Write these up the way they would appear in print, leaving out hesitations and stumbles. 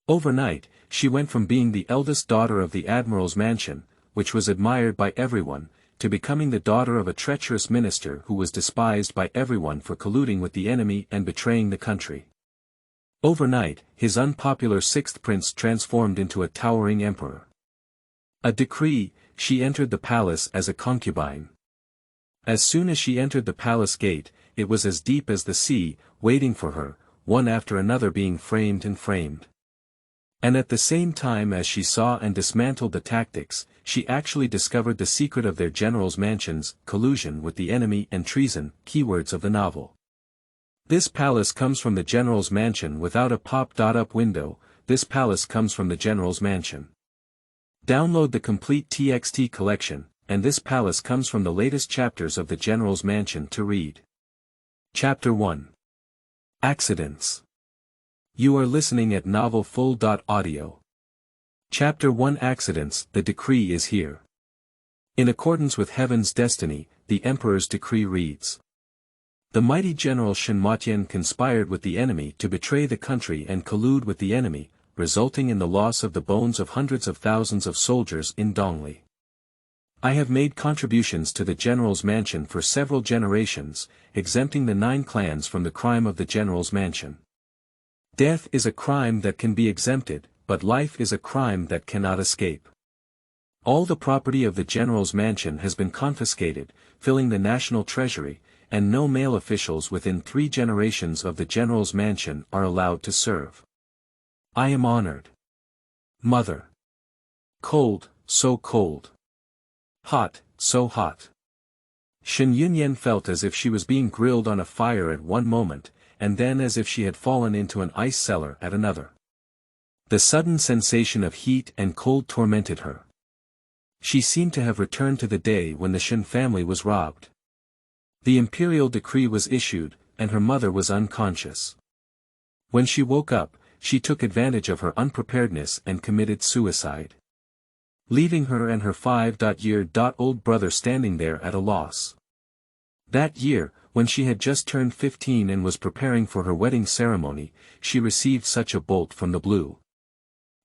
Overnight, she went from being the eldest daughter of the admiral's mansion, which was admired by everyone, to becoming the daughter of a treacherous minister who was despised by everyone for colluding with the enemy and betraying the country. Overnight, his unpopular sixth prince transformed into a towering emperor. A decree, she entered the palace as a concubine. As soon as she entered the palace gate, it was as deep as the sea, waiting for her, one after another being framed and framed. And at the same time as she saw and dismantled the tactics, she actually discovered the secret of their general's mansions, collusion with the enemy and treason, keywords of the novel. This palace comes from the general's mansion without a pop-up window, this palace comes from the general's mansion. Download the complete TXT collection, and this palace comes from the latest chapters of the general's mansion to read. Chapter 1. Accidents. You are listening at novelfull.audio. Chapter 1 Accidents. The decree is here. In accordance with heaven's destiny, the emperor's decree reads. The mighty general Shenmutian conspired with the enemy to betray the country and collude with the enemy, resulting in the loss of the bones of hundreds of thousands of soldiers in Dongli. I have made contributions to the general's mansion for several generations, exempting the 9 clans from the crime of the general's mansion. Death is a crime that can be exempted, but life is a crime that cannot escape. All the property of the general's mansion has been confiscated, filling the national treasury, and no male officials within 3 generations of the general's mansion are allowed to serve. I am honored. Mother. Cold, so cold. Hot, so hot. Shen Yunyan felt as if she was being grilled on a fire at one moment, and then as if she had fallen into an ice cellar at another. The sudden sensation of heat and cold tormented her. She seemed to have returned to the day when the Shen family was robbed. The imperial decree was issued, and her mother was unconscious. When she woke up, she took advantage of her unpreparedness and committed suicide. Leaving her and her 5-year-old brother standing there at a loss. That year, when she had just turned 15 and was preparing for her wedding ceremony, she received such a bolt from the blue.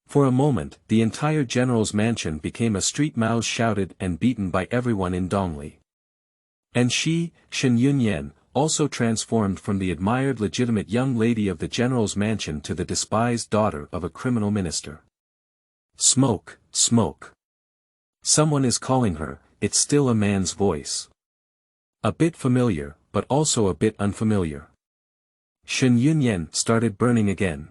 For a moment, the entire general's mansion became a street mouse shouted and beaten by everyone in Dongli. And she, Shen Yunyan, also transformed from the admired legitimate young lady of the general's mansion to the despised daughter of a criminal minister. Smoke, smoke. Someone is calling her, it's still a man's voice. A bit familiar, but also a bit unfamiliar. Shen Yunyan started burning again.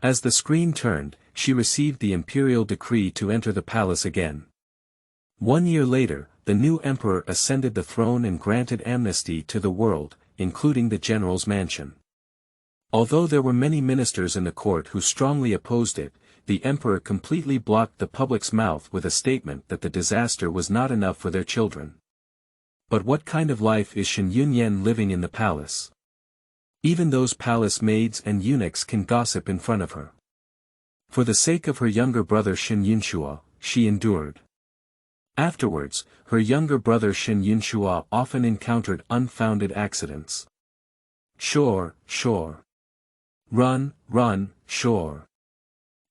As the screen turned, she received the imperial decree to enter the palace again. 1 year later, the new emperor ascended the throne and granted amnesty to the world, including the general's mansion. Although there were many ministers in the court who strongly opposed it, the emperor completely blocked the public's mouth with a statement that the disaster was not enough for their children. But what kind of life is Shen Yunyan living in the palace? Even those palace maids and eunuchs can gossip in front of her. For the sake of her younger brother Shen Yunshua, she endured. Afterwards, her younger brother Shen Yunshua often encountered unfounded accidents. Sure. Run, sure.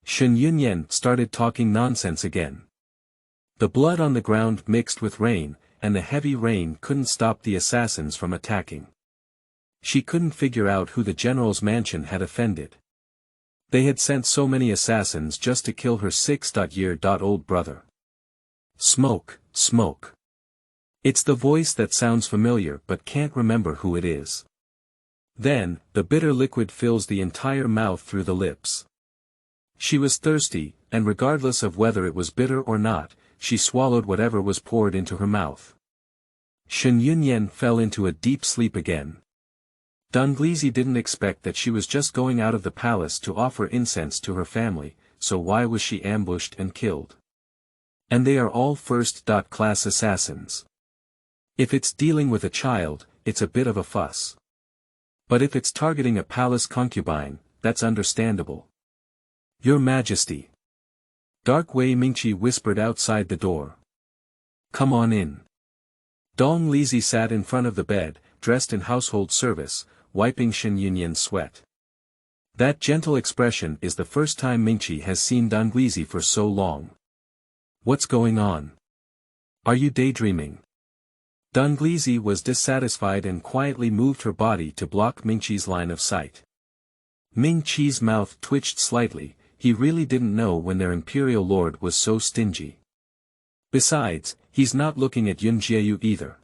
Shen Yunyan started talking nonsense again. The blood on the ground mixed with rain, and the heavy rain couldn't stop the assassins from attacking. She couldn't figure out who the general's mansion had offended. They had sent so many assassins just to kill her 6-year-old brother. Smoke. It's the voice that sounds familiar but can't remember who it is. Then, the bitter liquid fills the entire mouth through the lips. She was thirsty, and regardless of whether it was bitter or not, she swallowed whatever was poured into her mouth. Shen Yunyan fell into a deep sleep again. Donglisi didn't expect that she was just going out of the palace to offer incense to her family, so why was she ambushed and killed? And they are all first-class assassins. If it's dealing with a child, it's a bit of a fuss. But if it's targeting a palace concubine, that's understandable. Your Majesty. Dark Wei Mingqi whispered outside the door. Come on in. Dong Lizi sat in front of the bed, dressed in household service, wiping Shen Yunyan's sweat. That gentle expression is the first time Mingqi has seen Donglizi for so long. What's going on? Are you daydreaming? Donglizi was dissatisfied and quietly moved her body to block Mingqi's line of sight. Mingqi's mouth twitched slightly. He really didn't know when their imperial lord was so stingy. Besides, he's not looking at Yun Jieyu either.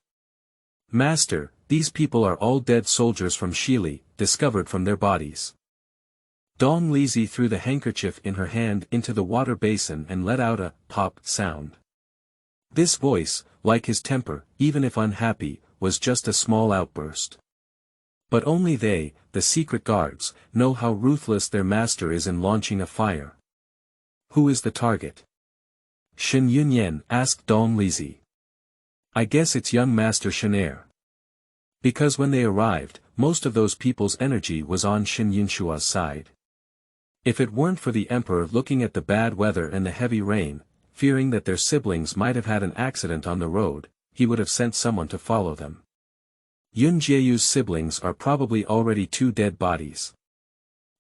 Master, these people are all dead soldiers from Shili, discovered from their bodies. Donglizi threw the handkerchief in her hand into the water basin and let out a pop sound. This voice, like his temper, even if unhappy, was just a small outburst. But only they, the secret guards, know how ruthless their master is in launching a fire. Who is the target? Shen Yunyan asked Donglizi. I guess it's young Master Shenair. Because when they arrived, most of those people's energy was on Shen Yunshua's side. If it weren't for the emperor looking at the bad weather and the heavy rain, fearing that their siblings might have had an accident on the road, he would have sent someone to follow them. Yun Jieyu's siblings are probably already 2 dead bodies.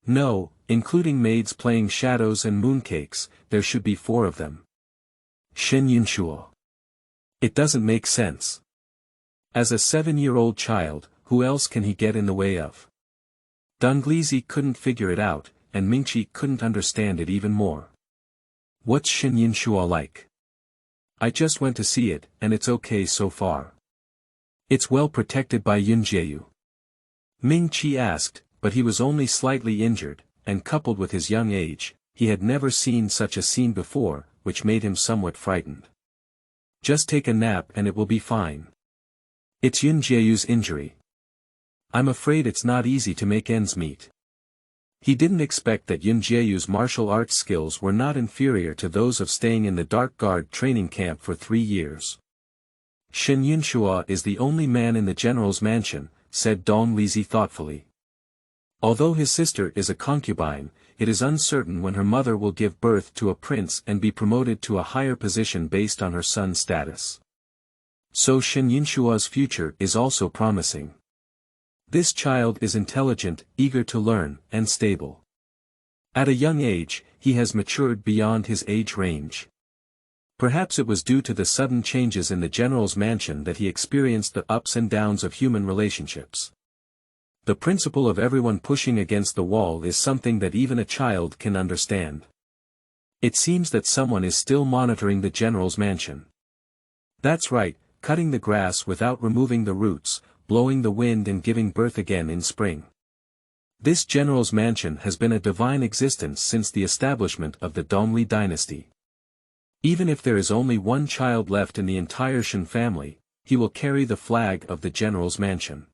No, including maids playing shadows and mooncakes, there should be 4 of them. Shen Yunshua. It doesn't make sense. As a 7-year-old child, who else can he get in the way of? Donglizi couldn't figure it out, and Mingqi couldn't understand it even more. What's Shen Yunshua like? I just went to see it, and it's okay so far. It's well protected by Yun Jieyu. Mingqi asked, but he was only slightly injured, and coupled with his young age, he had never seen such a scene before, which made him somewhat frightened. Just take a nap and it will be fine. It's Yun Jieyu's injury. I'm afraid it's not easy to make ends meet. He didn't expect that Yun Jieyu's martial arts skills were not inferior to those of staying in the Dark Guard training camp for 3 years. Shen Yunshua is the only man in the general's mansion, said Donglizi thoughtfully. Although his sister is a concubine, it is uncertain when her mother will give birth to a prince and be promoted to a higher position based on her son's status. So Shen Yunshua's future is also promising. This child is intelligent, eager to learn, and stable. At a young age, he has matured beyond his age range. Perhaps it was due to the sudden changes in the general's mansion that he experienced the ups and downs of human relationships. The principle of everyone pushing against the wall is something that even a child can understand. It seems that someone is still monitoring the general's mansion. That's right, cutting the grass without removing the roots, blowing the wind and giving birth again in spring. This general's mansion has been a divine existence since the establishment of the Dongli dynasty. Even if there is only 1 child left in the entire Shen family, he will carry the flag of the general's mansion.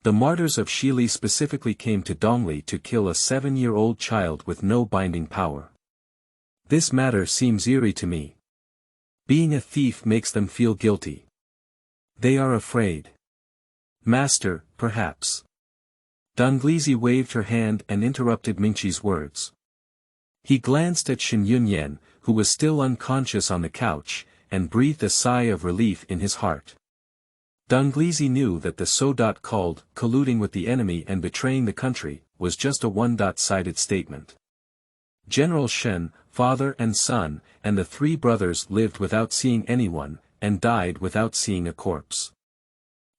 The martyrs of Shili specifically came to Dongli to kill a 7-year-old child with no binding power. This matter seems eerie to me. Being a thief makes them feel guilty. They are afraid. Master, perhaps. Donglizi waved her hand and interrupted Mingqi's words. He glanced at Shen Yunyan, who was still unconscious on the couch, and breathed a sigh of relief in his heart. Donglizi knew that the so-called colluding with the enemy and betraying the country was just a one-sided statement. General Shen, father and son, and the 3 brothers lived without seeing anyone, and died without seeing a corpse.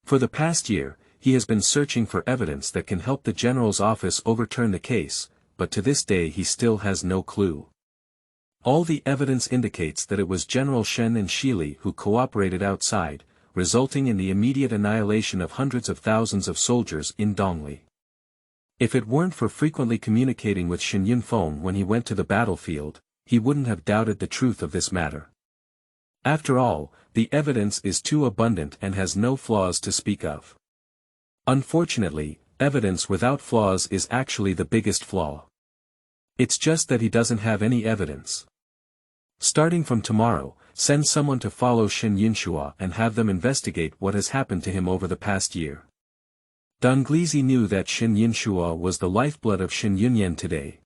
For the past year, he has been searching for evidence that can help the general's office overturn the case, but to this day he still has no clue. All the evidence indicates that it was General Shen and Shili who cooperated outside, resulting in the immediate annihilation of hundreds of thousands of soldiers in Dongli. If it weren't for frequently communicating with Shen Yunfeng when he went to the battlefield, he wouldn't have doubted the truth of this matter. After all, the evidence is too abundant and has no flaws to speak of. Unfortunately, evidence without flaws is actually the biggest flaw. It's just that he doesn't have any evidence. Starting from tomorrow, send someone to follow Shen Yunshua and have them investigate what has happened to him over the past year. Donglizi knew that Shen Yunshua was the lifeblood of Shen Yunyan today.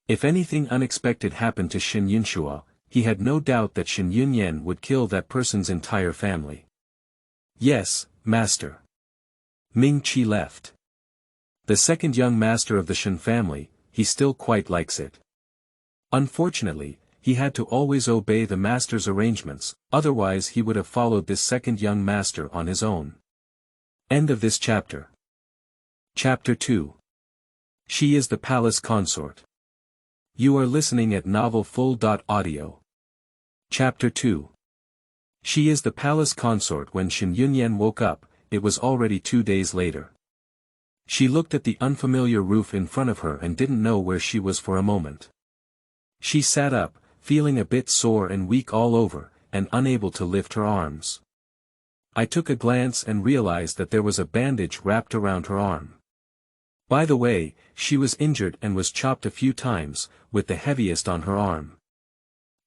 If anything unexpected happened to Shen Yunshua, he had no doubt that Shen Yunyan would kill that person's entire family. Yes, master. Mingqi left. The second young master of the Shen family, he still quite likes it. Unfortunately, he had to always obey the master's arrangements, otherwise he would have followed this second young master on his own. End of this chapter. Chapter 2. She is the palace consort. You are listening at novelfull.audio. Chapter 2. She is the palace consort. When Shen Yunyan woke up, it was already 2 days later. She looked at the unfamiliar roof in front of her and didn't know where she was for a moment. She sat up, feeling a bit sore and weak all over, and unable to lift her arms. I took a glance and realized that there was a bandage wrapped around her arm. By the way, she was injured and was chopped a few times, with the heaviest on her arm.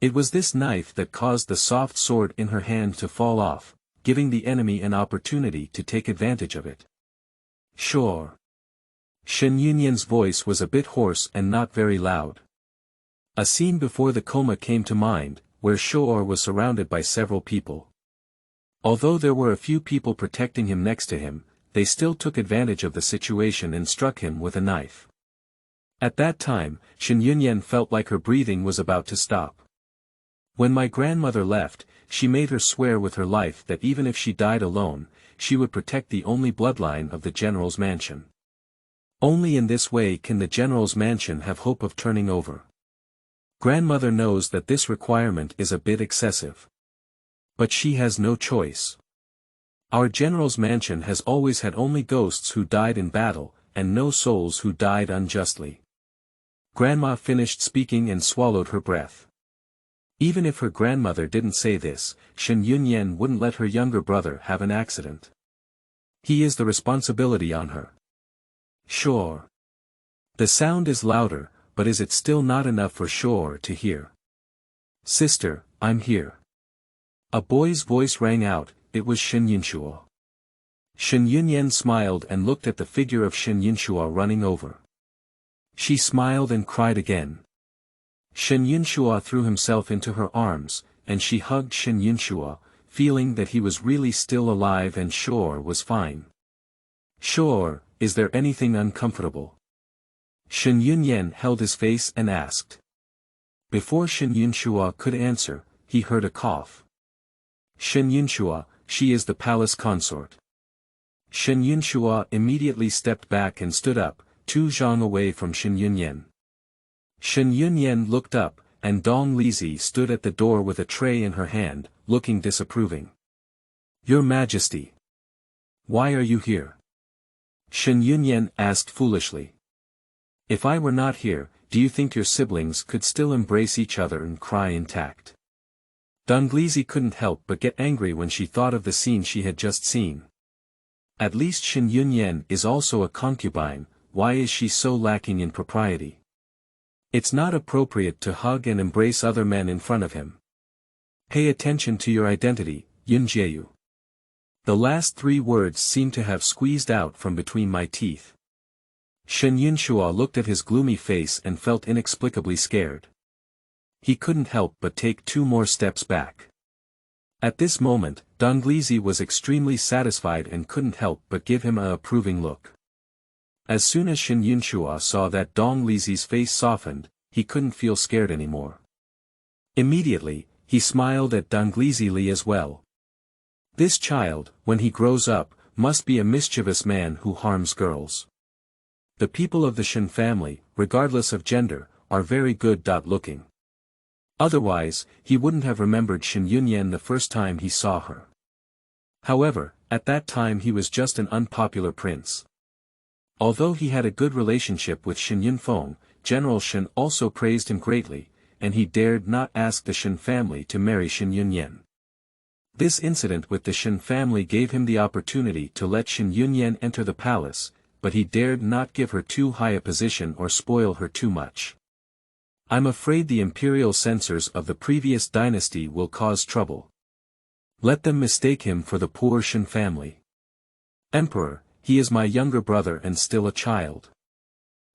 It was this knife that caused the soft sword in her hand to fall off, giving the enemy an opportunity to take advantage of it. Sure. Shen Yunyan's voice was a bit hoarse and not very loud. A scene before the coma came to mind, where Shor was surrounded by several people. Although there were a few people protecting him next to him, they still took advantage of the situation and struck him with a knife. At that time, Shen Yunyan felt like her breathing was about to stop. When my grandmother left, she made her swear with her life that even if she died alone, she would protect the only bloodline of the general's mansion. Only in this way can the general's mansion have hope of turning over. Grandmother knows that this requirement is a bit excessive. But she has no choice. Our general's mansion has always had only ghosts who died in battle, and no souls who died unjustly. Grandma finished speaking and swallowed her breath. Even if her grandmother didn't say this, Shen Yunyan wouldn't let her younger brother have an accident. He is the responsibility on her. Sure. The sound is louder, but is it still not enough for Shor to hear? Sister, I'm here. A boy's voice rang out. It was Shen Yunshua. Shen Yunyan smiled and looked at the figure of Shen Yunshua running over. She smiled and cried again. Shen Yunshua threw himself into her arms, and she hugged Shen Yunshua, feeling that he was really still alive and Shor was fine. Shor, is there anything uncomfortable? Shen Yunyan held his face and asked. Before Shen Yunshua could answer, he heard a cough. Shen Yunshua, she is the palace consort. Shen Yunshua immediately stepped back and stood up, 2 zhang away from Shen Yunyan. Shen Yunyan looked up, and Dong Lizi stood at the door with a tray in her hand, looking disapproving. Your Majesty. Why are you here? Shen Yunyan asked foolishly. If I were not here, do you think your siblings could still embrace each other and cry intact? Dong Lizi couldn't help but get angry when she thought of the scene she had just seen. At least Shen Yunyan is also a concubine, why is she so lacking in propriety? It's not appropriate to hug and embrace other men in front of him. Pay attention to your identity, Yunjieyu. The last 3 words seem to have squeezed out from between my teeth. Shen Yunshua looked at his gloomy face and felt inexplicably scared. He couldn't help but take 2 more steps back. At this moment, Dong Lizi was extremely satisfied and couldn't help but give him an approving look. As soon as Shen Yunshua saw that Dong Lizi's face softened, he couldn't feel scared anymore. Immediately, he smiled at Dong Lizi as well. This child, when he grows up, must be a mischievous man who harms girls. The people of the Shen family, regardless of gender, are very good looking. Otherwise, he wouldn't have remembered Shen Yunyan the first time he saw her. However, at that time he was just an unpopular prince. Although he had a good relationship with Shen Yunfeng, General Shen also praised him greatly, and he dared not ask the Shen family to marry Shen Yunyan. This incident with the Shen family gave him the opportunity to let Shen Yunyan enter the palace, but he dared not give her too high a position or spoil her too much. I'm afraid the imperial censors of the previous dynasty will cause trouble. Let them mistake him for the poor Shen family. Emperor, he is my younger brother and still a child.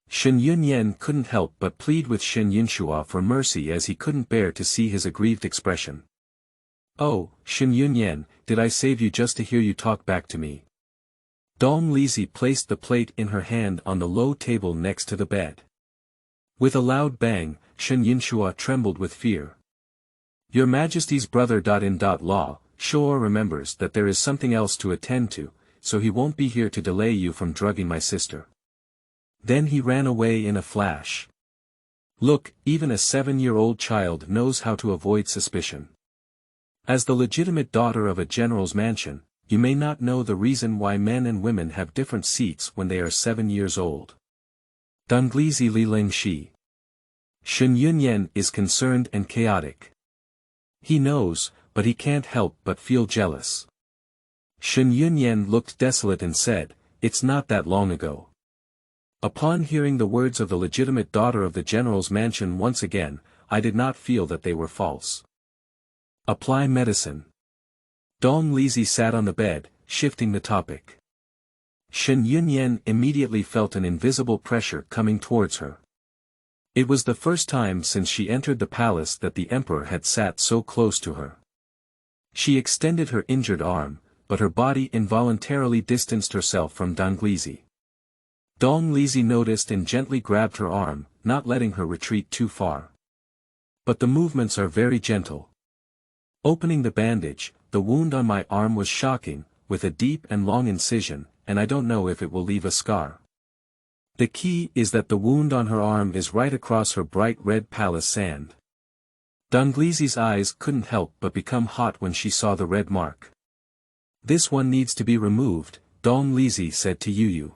Shen Yunyan couldn't help but plead with Shen Yunshua for mercy as he couldn't bear to see his aggrieved expression. Oh, Shen Yunyan, did I save you just to hear you talk back to me? Dong Lizi placed the plate in her hand on the low table next to the bed. With a loud bang, Shen Yinshua trembled with fear. Your Majesty's brother.in.law, Shuo remembers that there is something else to attend to, so he won't be here to delay you from drugging my sister. Then he ran away in a flash. Look, even a 7-year-old child knows how to avoid suspicion. As the legitimate daughter of a general's mansion, you may not know the reason why men and women have different seats when they are 7 years old. Donglizi Li Ling Shi. Shen Yunyan is concerned and chaotic. He knows, but he can't help but feel jealous. Shen Yunyan looked desolate and said, "It's not that long ago." Upon hearing the words of the legitimate daughter of the general's mansion once again, I did not feel that they were false. Apply medicine. Dong Lizi sat on the bed, shifting the topic. Shen Yunyan immediately felt an invisible pressure coming towards her. It was the first time since she entered the palace that the emperor had sat so close to her. She extended her injured arm, but her body involuntarily distanced herself from Dong Lizi. Dong Lizi noticed and gently grabbed her arm, not letting her retreat too far. But the movements are very gentle. Opening the bandage, the wound on my arm was shocking, with a deep and long incision, and I don't know if it will leave a scar. The key is that the wound on her arm is right across her bright red palace sand. Dong Lizi's eyes couldn't help but become hot when she saw the red mark. This one needs to be removed, Dong Lizi said to Yu.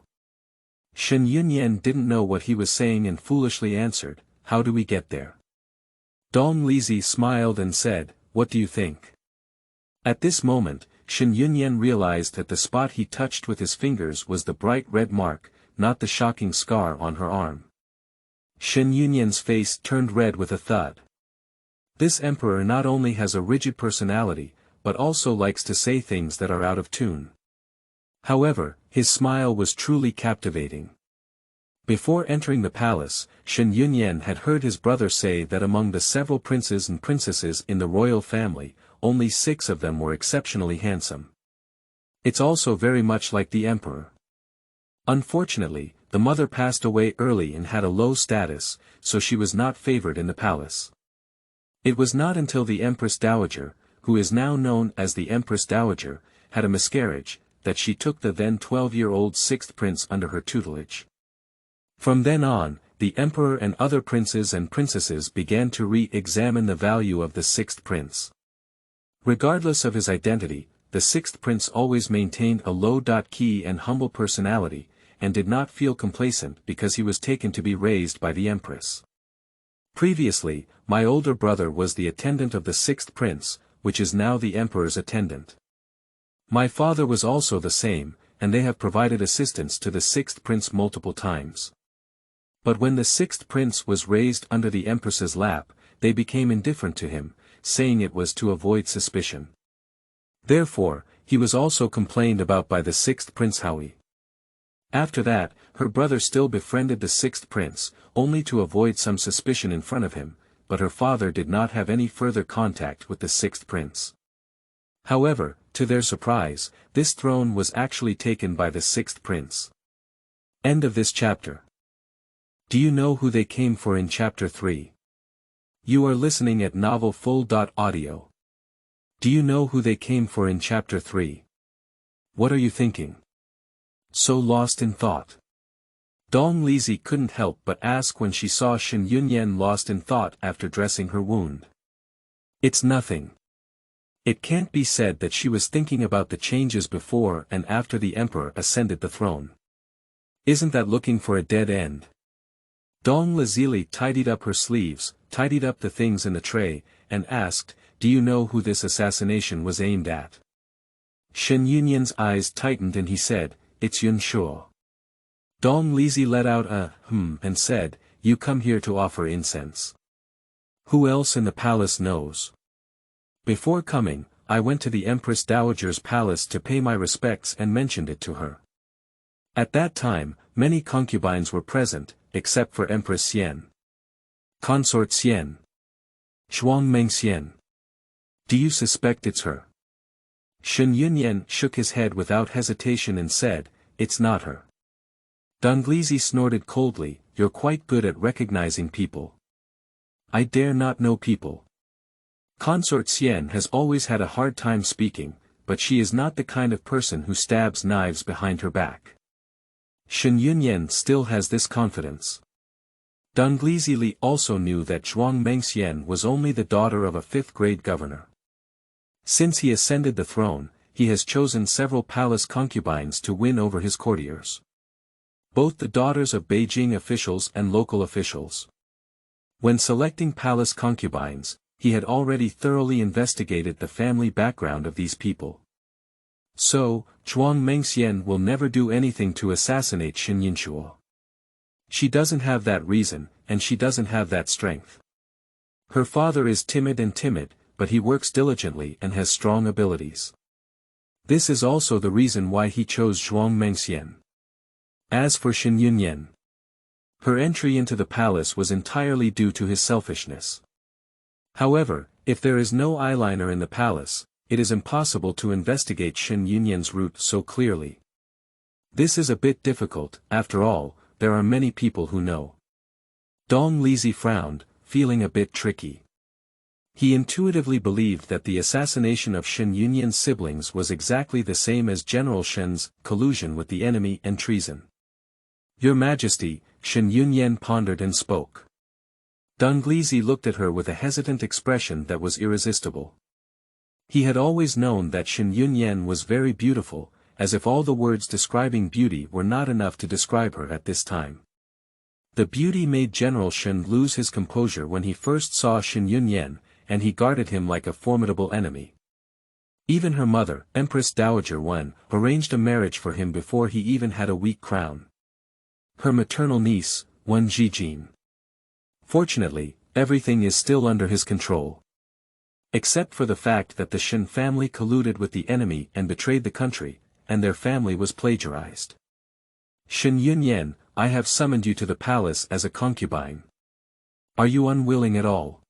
Shen Yunyan didn't know what he was saying and foolishly answered, "How do we get there?" Dong Lizi smiled and said, "What do you think?" At this moment, Shen Yunyan realized that the spot he touched with his fingers was the bright red mark, not the shocking scar on her arm. Shen Yunyan's face turned red with a thud. This emperor not only has a rigid personality, but also likes to say things that are out of tune. However, his smile was truly captivating. Before entering the palace, Shen Yunyan had heard his brother say that among the several princes and princesses in the royal family, only 6 of them were exceptionally handsome. It's also very much like the emperor. Unfortunately, the mother passed away early and had a low status, so she was not favored in the palace. It was not until the Empress Dowager, who is now known as the Empress Dowager, had a miscarriage, that she took the then 12-year-old 6th prince under her tutelage. From then on, the emperor and other princes and princesses began to re-examine the value of the 6th prince. Regardless of his identity, the 6th prince always maintained a low-key and humble personality, and did not feel complacent because he was taken to be raised by the empress. Previously, my older brother was the attendant of the 6th prince, which is now the emperor's attendant. My father was also the same, and they have provided assistance to the 6th prince multiple times. But when the 6th prince was raised under the empress's lap, they became indifferent to him, saying it was to avoid suspicion. Therefore, he was also complained about by the 6th prince Howie. After that, her brother still befriended the 6th prince, only to avoid some suspicion in front of him, but her father did not have any further contact with the 6th prince. However, to their surprise, this throne was actually taken by the 6th prince. End of this chapter. Do you know who they came for in chapter 3? You are listening at novelfull.audio. Do you know who they came for in chapter 3? What are you thinking? So lost in thought. Dong Lizi couldn't help but ask when she saw Shen Yunyan lost in thought after dressing her wound. It's nothing. It can't be said that she was thinking about the changes before and after the emperor ascended the throne. Isn't that looking for a dead end? Dong Lazili tidied up her sleeves, tidied up the things in the tray, and asked, "Do you know who this assassination was aimed at?" Shen Yunyan's eyes tightened and he said, "It's Yun Shuo." Dong Lizi let out a and said, "You come here to offer incense. Who else in the palace knows? Before coming, I went to the Empress Dowager's palace to pay my respects and mentioned it to her. At that time, many concubines were present, except for Empress Xian. Consort Xian. Shuangmeng Xian. Do you suspect it's her?" Shen Yunyan shook his head without hesitation and said, it's not her. Donglisi snorted coldly, you're quite good at recognizing people. I dare not know people. Consort Xian has always had a hard time speaking, but she is not the kind of person who stabs knives behind her back. Shen Yunyan still has this confidence. Donglisi Li also knew that Zhuang Mengxian was only the daughter of a 5th-grade governor. Since he ascended the throne, he has chosen several palace concubines to win over his courtiers. Both the daughters of Beijing officials and local officials. When selecting palace concubines, he had already thoroughly investigated the family background of these people. So, Zhuang Mengxian will never do anything to assassinate Shen Yinxuo. She doesn't have that reason, and she doesn't have that strength. Her father is timid, but he works diligently and has strong abilities. This is also the reason why he chose Zhuang Mengxian. As for Shen Yunyan, her entry into the palace was entirely due to his selfishness. However, if there is no eyeliner in the palace, it is impossible to investigate Shen Yunyan's route so clearly. This is a bit difficult, after all, there are many people who know. Dong Lizi frowned, feeling a bit tricky. He intuitively believed that the assassination of Shen Yunyan's siblings was exactly the same as General Shen's collusion with the enemy and treason. Your Majesty, Shen Yunyan pondered and spoke. Donglisi looked at her with a hesitant expression that was irresistible. He had always known that Shen Yunyan was very beautiful, as if all the words describing beauty were not enough to describe her at this time. The beauty made General Shen lose his composure when he first saw Shen Yunyan, and he guarded him like a formidable enemy. Even her mother, Empress Dowager Wen, arranged a marriage for him before he even had a weak crown. Her maternal niece, Wen Zhijin. Fortunately, everything is still under his control. Except for the fact that the Shen family colluded with the enemy and betrayed the country, and their family was plagiarized. Shen Yunyan, I have summoned you to the palace as a concubine. Are you unwilling at all?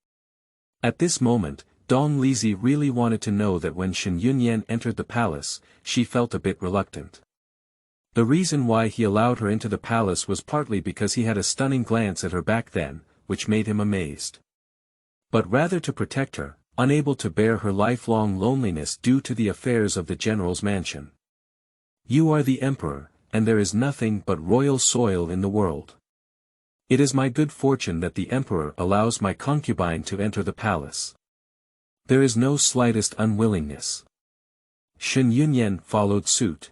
At this moment, Dong Lizi really wanted to know that when Shen Yunyan entered the palace, she felt a bit reluctant. The reason why he allowed her into the palace was partly because he had a stunning glance at her back then, which made him amazed. But rather to protect her, unable to bear her lifelong loneliness due to the affairs of the general's mansion. You are the emperor, and there is nothing but royal soil in the world. It is my good fortune that the emperor allows my concubine to enter the palace. There is no slightest unwillingness. Shen Yunyan followed suit.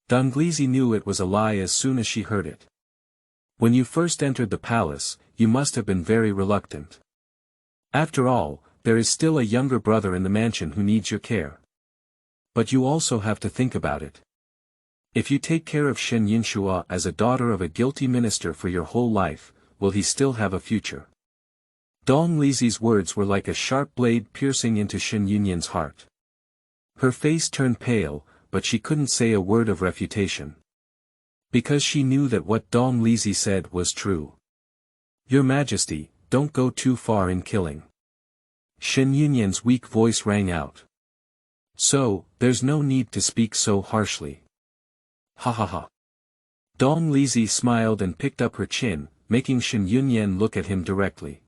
Donglisi knew it was a lie as soon as she heard it. When you first entered the palace, you must have been very reluctant. After all, there is still a younger brother in the mansion who needs your care. But you also have to think about it. If you take care of Shen Yinxuo as a daughter of a guilty minister for your whole life, will he still have a future? Dong Lizi's words were like a sharp blade piercing into Shen Yunyan's heart. Her face turned pale, but she couldn't say a word of refutation. Because she knew that what Dong Lizi said was true. Your Majesty, don't go too far in killing. Shen Yunyan's weak voice rang out. So, there's no need to speak so harshly. Ha ha ha. Dong Lizi smiled and picked up her chin, making Shen Yunyan look at him directly.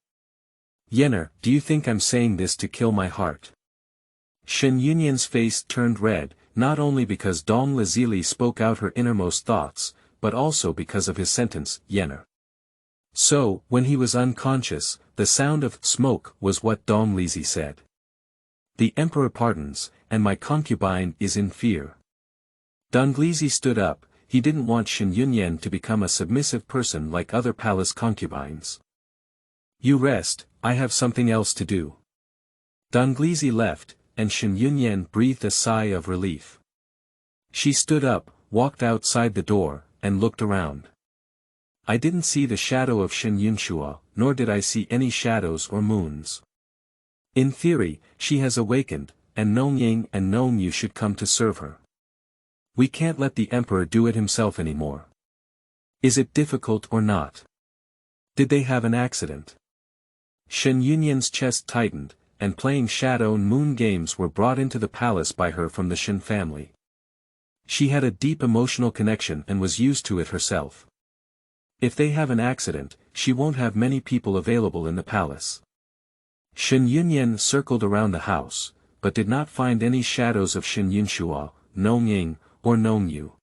Yener, do you think I'm saying this to kill my heart? Shen Yunyan's face turned red, not only because Dong Lizi spoke out her innermost thoughts, but also because of his sentence, Yener. So, when he was unconscious, the sound of smoke was what Dong Lizi said. The emperor pardons, and my concubine is in fear. Donglisi stood up, he didn't want Shen Yunyan to become a submissive person like other palace concubines. You rest, I have something else to do. Donglisi left, and Shen Yunyan breathed a sigh of relief. She stood up, walked outside the door, and looked around. I didn't see the shadow of Shen Yinxuo, nor did I see any shadows or moons. In theory, she has awakened, and Nongying and Nongyu should come to serve her. We can't let the emperor do it himself anymore. Is it difficult or not? Did they have an accident? Shen Yunyan's chest tightened, and playing shadow and moon games were brought into the palace by her from the Shen family. She had a deep emotional connection and was used to it herself. If they have an accident, she won't have many people available in the palace. Shen Yunyan circled around the house, but did not find any shadows of Shen Yunshua, Nong Ying, or Nong Yu.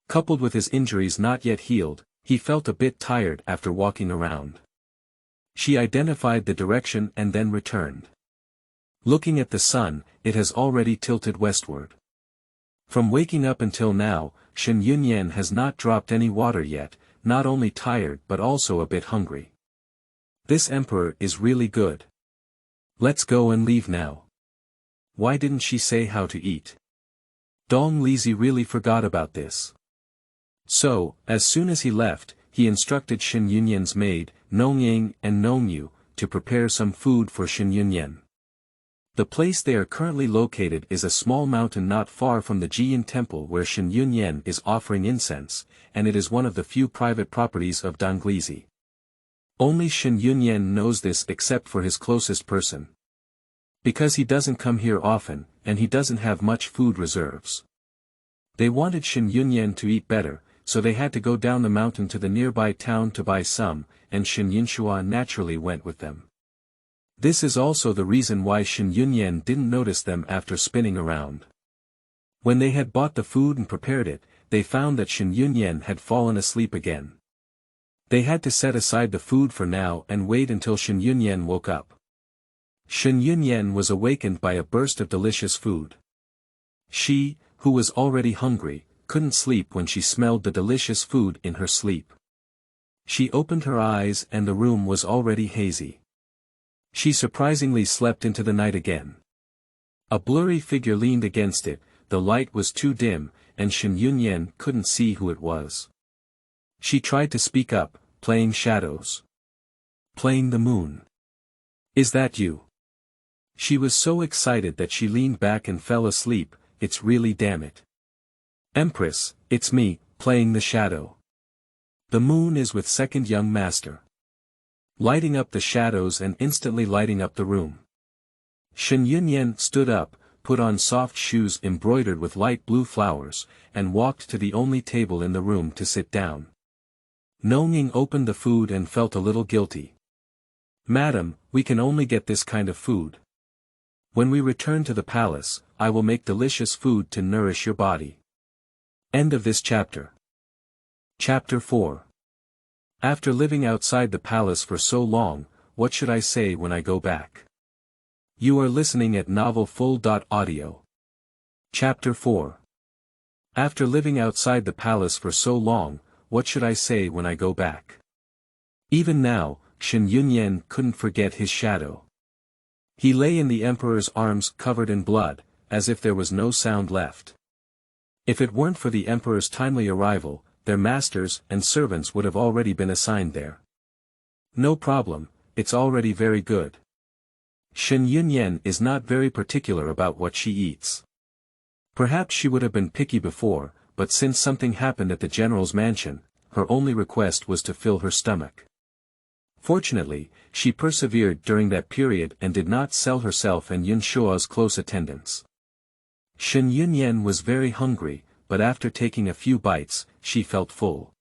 Coupled with his injuries not yet healed, he felt a bit tired after walking around. She identified the direction and then returned. Looking at the sun, it has already tilted westward. From waking up until now, Shen Yunyan has not dropped any water yet, not only tired but also a bit hungry. This emperor is really good. Let's go and leave now. Why didn't she say how to eat? Dong Lizi really forgot about this. So, as soon as he left, he instructed Shen Yunyan's maid, Nong Ying and Nong Yu, to prepare some food for Shen Yunyan. The place they are currently located is a small mountain not far from the Jiyan temple where Shen Yunyan is offering incense, and it is one of the few private properties of Dong Lizi. Only Shen Yunyan knows this except for his closest person. Because he doesn't come here often, and he doesn't have much food reserves. They wanted Shen Yunyan to eat better, so they had to go down the mountain to the nearby town to buy some, and Shen Yunshua naturally went with them. This is also the reason why Shen Yunyan didn't notice them after spinning around. When they had bought the food and prepared it, they found that Shen Yunyan had fallen asleep again. They had to set aside the food for now and wait until Shen Yunyan woke up. Shen Yunyan was awakened by a burst of delicious food. She, who was already hungry, couldn't sleep when she smelled the delicious food in her sleep. She opened her eyes and the room was already hazy. She surprisingly slept into the night again. A blurry figure leaned against it, the light was too dim, and Shen Yunyan couldn't see who it was. She tried to speak up, playing shadows. Playing the moon. Is that you? She was so excited that she leaned back and fell asleep. It's really damn it. Empress, it's me, playing the shadow. The moon is with second young master. Lighting up the shadows and instantly lighting up the room. Shen Yunyan stood up, put on soft shoes embroidered with light blue flowers, and walked to the only table in the room to sit down. Nong Ying opened the food and felt a little guilty. Madam, we can only get this kind of food. When we return to the palace, I will make delicious food to nourish your body. End of this chapter. Chapter 4. After living outside the palace for so long, what should I say when I go back? You are listening at novelfull.audio. Chapter 4. After living outside the palace for so long, what should I say when I go back? Even now, Shen Yunyan couldn't forget his shadow. He lay in the emperor's arms covered in blood, as if there was no sound left. If it weren't for the emperor's timely arrival, their masters and servants would have already been assigned there. No problem, it's already very good. Shen Yunyan is not very particular about what she eats. Perhaps she would have been picky before, but since something happened at the general's mansion, her only request was to fill her stomach. Fortunately, she persevered during that period and did not sell herself and Yunshua's close attendants. Shen Yunyan was very hungry, but after taking a few bites, she felt full.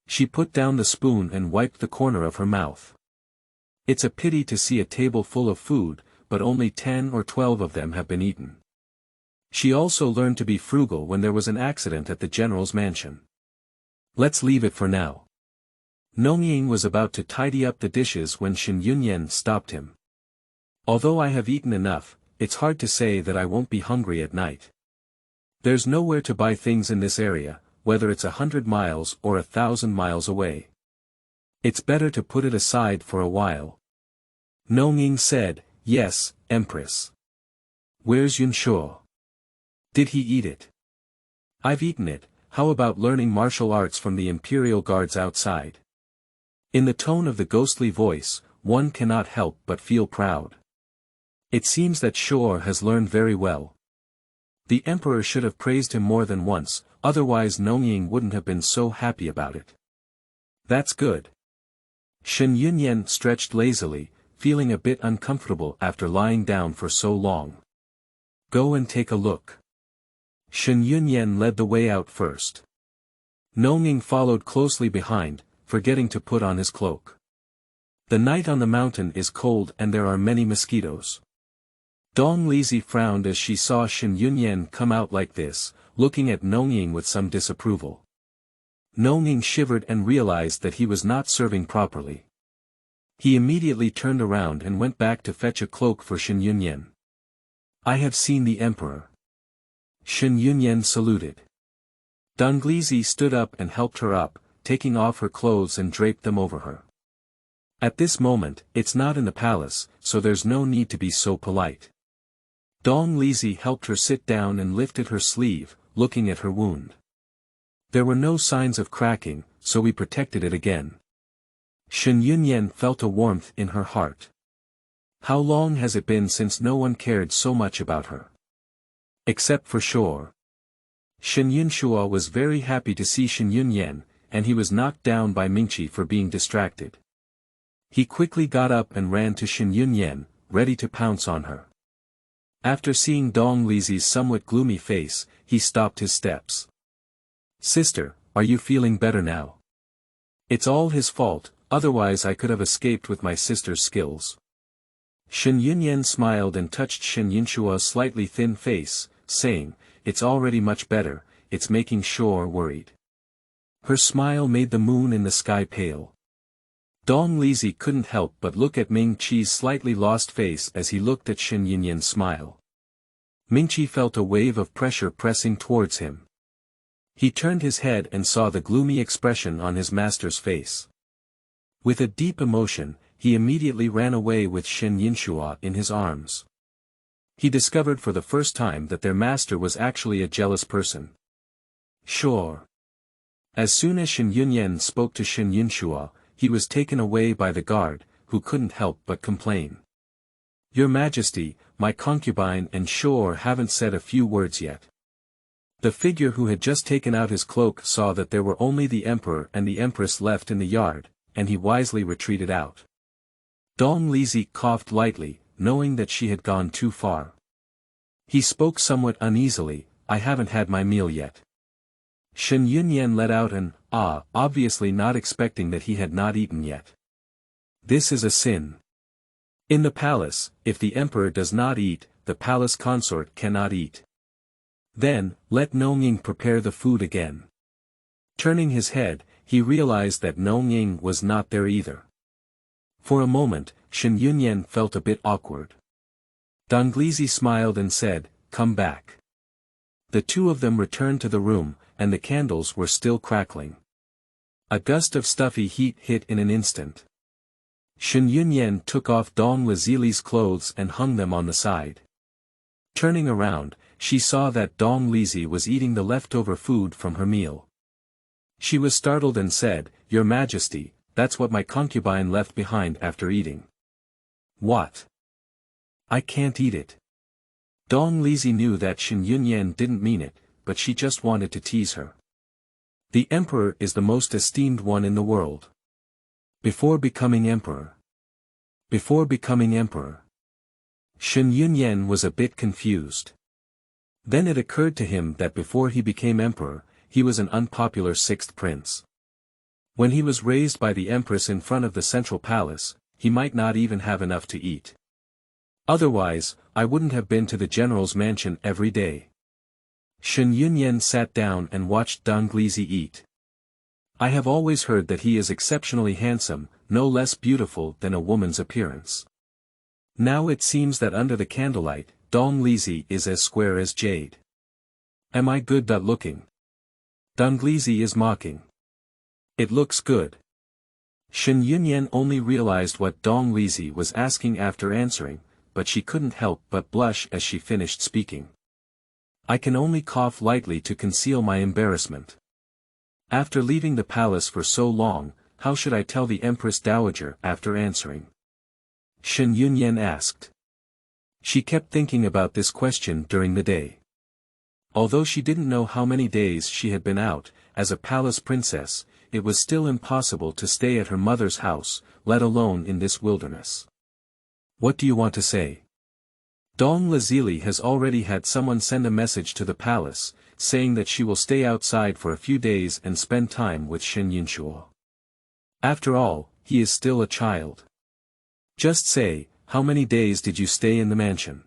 She put down the spoon and wiped the corner of her mouth. It's a pity to see a table full of food, but only 10 or 12 of them have been eaten. She also learned to be frugal when there was an accident at the general's mansion. Let's leave it for now. Nong Ying was about to tidy up the dishes when Shen Yunyan stopped him. Although I have eaten enough, it's hard to say that I won't be hungry at night. There's nowhere to buy things in this area, whether it's 100 miles or 1,000 miles away. It's better to put it aside for a while. Nong Ying said, Yes, Empress. Where's Yunshuo? Did he eat it? I've eaten it. How about learning martial arts from the imperial guards outside? In the tone of the ghostly voice, one cannot help but feel proud. It seems that Shor has learned very well. The emperor should have praised him more than once, otherwise Nong Ying wouldn't have been so happy about it. That's good. Shen Yunyan stretched lazily, feeling a bit uncomfortable after lying down for so long. Go and take a look. Shen Yunyan led the way out first. Nonging followed closely behind, forgetting to put on his cloak. The night on the mountain is cold and there are many mosquitoes. Dong Lizi frowned as she saw Shen Yunyan come out like this, looking at Nongying with some disapproval. Nongying shivered and realized that he was not serving properly. He immediately turned around and went back to fetch a cloak for Shen Yunyan. "I have seen the emperor." Shen Yunyan saluted. Dong Lizi stood up and helped her up, taking off her clothes and draped them over her. At this moment, it's not in the palace, so there's no need to be so polite. Dong Lizi helped her sit down and lifted her sleeve, looking at her wound. There were no signs of cracking, so we protected it again. Shen Yunyan felt a warmth in her heart. How long has it been since no one cared so much about her? Except for Shore. Shen Yunshua was very happy to see Shen Yunyan, and he was knocked down by Mingqi for being distracted. He quickly got up and ran to Shen Yunyan, ready to pounce on her. After seeing Dong Lizi's somewhat gloomy face, he stopped his steps. "Sister, are you feeling better now?" "It's all his fault, otherwise I could have escaped with my sister's skills." Shen Yunyan smiled and touched Shen Yunshua's slightly thin face, saying, "It's already much better, it's making Shore worried." Her smile made the moon in the sky pale. Dong Lizi couldn't help but look at Ming Qi's slightly lost face as he looked at Shen Yunyan's smile. Ming Qi felt a wave of pressure pressing towards him. He turned his head and saw the gloomy expression on his master's face. With a deep emotion, he immediately ran away with Shen Yunshua in his arms. He discovered for the first time that their master was actually a jealous person. Sure. As soon as Shen Yunyan spoke to Shen Yunshua, he was taken away by the guard, who couldn't help but complain. "Your Majesty, my concubine and Shore haven't said a few words yet." The figure who had just taken out his cloak saw that there were only the emperor and the empress left in the yard, and he wisely retreated out. Dong Lizi coughed lightly, knowing that she had gone too far. He spoke somewhat uneasily, "I haven't had my meal yet." Shen Yunyan let out an "ah," obviously not expecting that he had not eaten yet. This is a sin. In the palace, if the emperor does not eat, the palace consort cannot eat. Then, let Nongying prepare the food again. Turning his head, he realized that Nongying was not there either. For a moment, Shen Yunyan felt a bit awkward. Dong Lizi smiled and said, "Come back." The two of them returned to the room, and the candles were still crackling. A gust of stuffy heat hit in an instant. Shen Yunyan took off Dong Lizi's clothes and hung them on the side. Turning around, she saw that Dong Lizi was eating the leftover food from her meal. She was startled and said, "Your Majesty, that's what my concubine left behind after eating." "What? I can't eat it." Dong Lizi knew that Shen Yunyan didn't mean it, but she just wanted to tease her. The emperor is the most esteemed one in the world. Before becoming emperor. Before becoming emperor. Shen Yunyan was a bit confused. Then it occurred to him that before he became emperor, he was an unpopular sixth prince. When he was raised by the empress in front of the central palace, he might not even have enough to eat. "Otherwise, I wouldn't have been to the general's mansion every day." Shen Yunyan sat down and watched Dong Lizi eat. "I have always heard that he is exceptionally handsome, no less beautiful than a woman's appearance. Now it seems that under the candlelight, Dong Lizi is as square as jade. Am I good at looking?" Dong Lizi is mocking. "It looks good." Shen Yunyan only realized what Dong Lizi was asking after answering, but she couldn't help but blush as she finished speaking. "I can only cough lightly to conceal my embarrassment. After leaving the palace for so long, how should I tell the Empress Dowager after answering?" Shen Yunyan asked. She kept thinking about this question during the day. Although she didn't know how many days she had been out, as a palace princess, it was still impossible to stay at her mother's house, let alone in this wilderness. "What do you want to say?" Dong Lazili has already had someone send a message to the palace, saying that she will stay outside for a few days and spend time with Shen Yunshuo. After all, he is still a child. Just say, how many days did you stay in the mansion?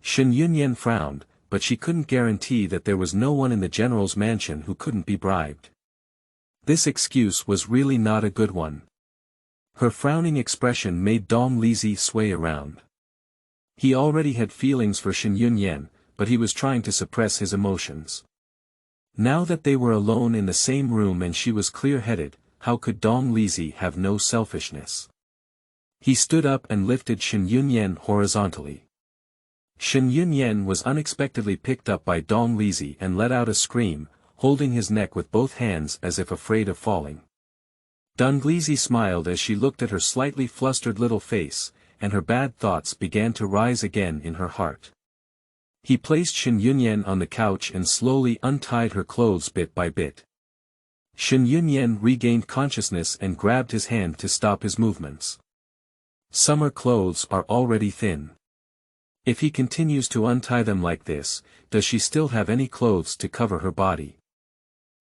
Shen Yunyan frowned, but she couldn't guarantee that there was no one in the general's mansion who couldn't be bribed. This excuse was really not a good one. Her frowning expression made Dong Lizi sway around. He already had feelings for Shen Yunyan, but he was trying to suppress his emotions. Now that they were alone in the same room and she was clear-headed, how could Dong Lizi have no selfishness? He stood up and lifted Shen Yunyan horizontally. Shen Yunyan was unexpectedly picked up by Dong Lizi and let out a scream, holding his neck with both hands as if afraid of falling. Dong Lizi smiled as she looked at her slightly flustered little face, and her bad thoughts began to rise again in her heart. He placed Shen Yunyan on the couch and slowly untied her clothes bit by bit. Shen Yunyan regained consciousness and grabbed his hand to stop his movements. Summer clothes are already thin. If he continues to untie them like this, does she still have any clothes to cover her body?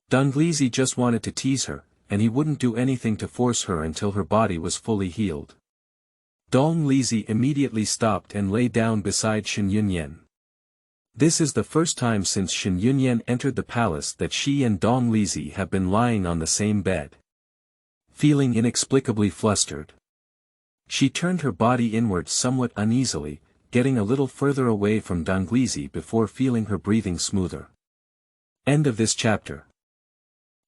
Dong Lizi just wanted to tease her, and he wouldn't do anything to force her until her body was fully healed. Dong Lizi immediately stopped and lay down beside Shen Yunyan. This is the first time since Shen Yunyan entered the palace that she and Dong Lizi have been lying on the same bed. Feeling inexplicably flustered, she turned her body inward somewhat uneasily, getting a little further away from Dong Lizi before feeling her breathing smoother. End of this chapter.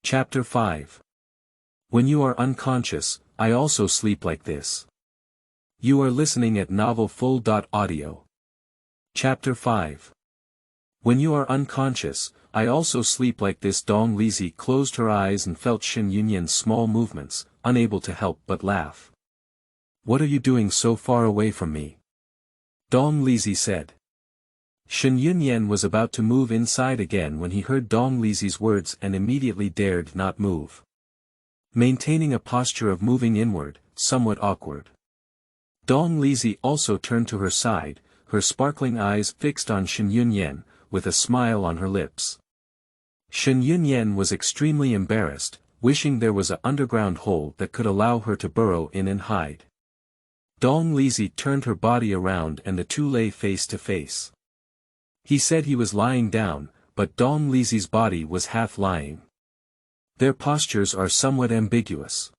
Chapter 5. When you are unconscious, I also sleep like this. You are listening at novelfull.audio. Chapter 5. When you are unconscious, I also sleep like this. Dong Lizi closed her eyes and felt Shen Yunyan's small movements, unable to help but laugh. What are you doing so far away from me? Dong Lizi said. Shen Yunyan was about to move inside again when he heard Dong Lizi's words and immediately dared not move. Maintaining a posture of moving inward, somewhat awkward. Dong Lizi also turned to her side, her sparkling eyes fixed on Shen Yunyan, with a smile on her lips. Shen Yunyan was extremely embarrassed, wishing there was an underground hole that could allow her to burrow in and hide. Dong Lizi turned her body around and the two lay face to face. He said he was lying down, but Dong Lizi's body was half lying. Their postures are somewhat ambiguous.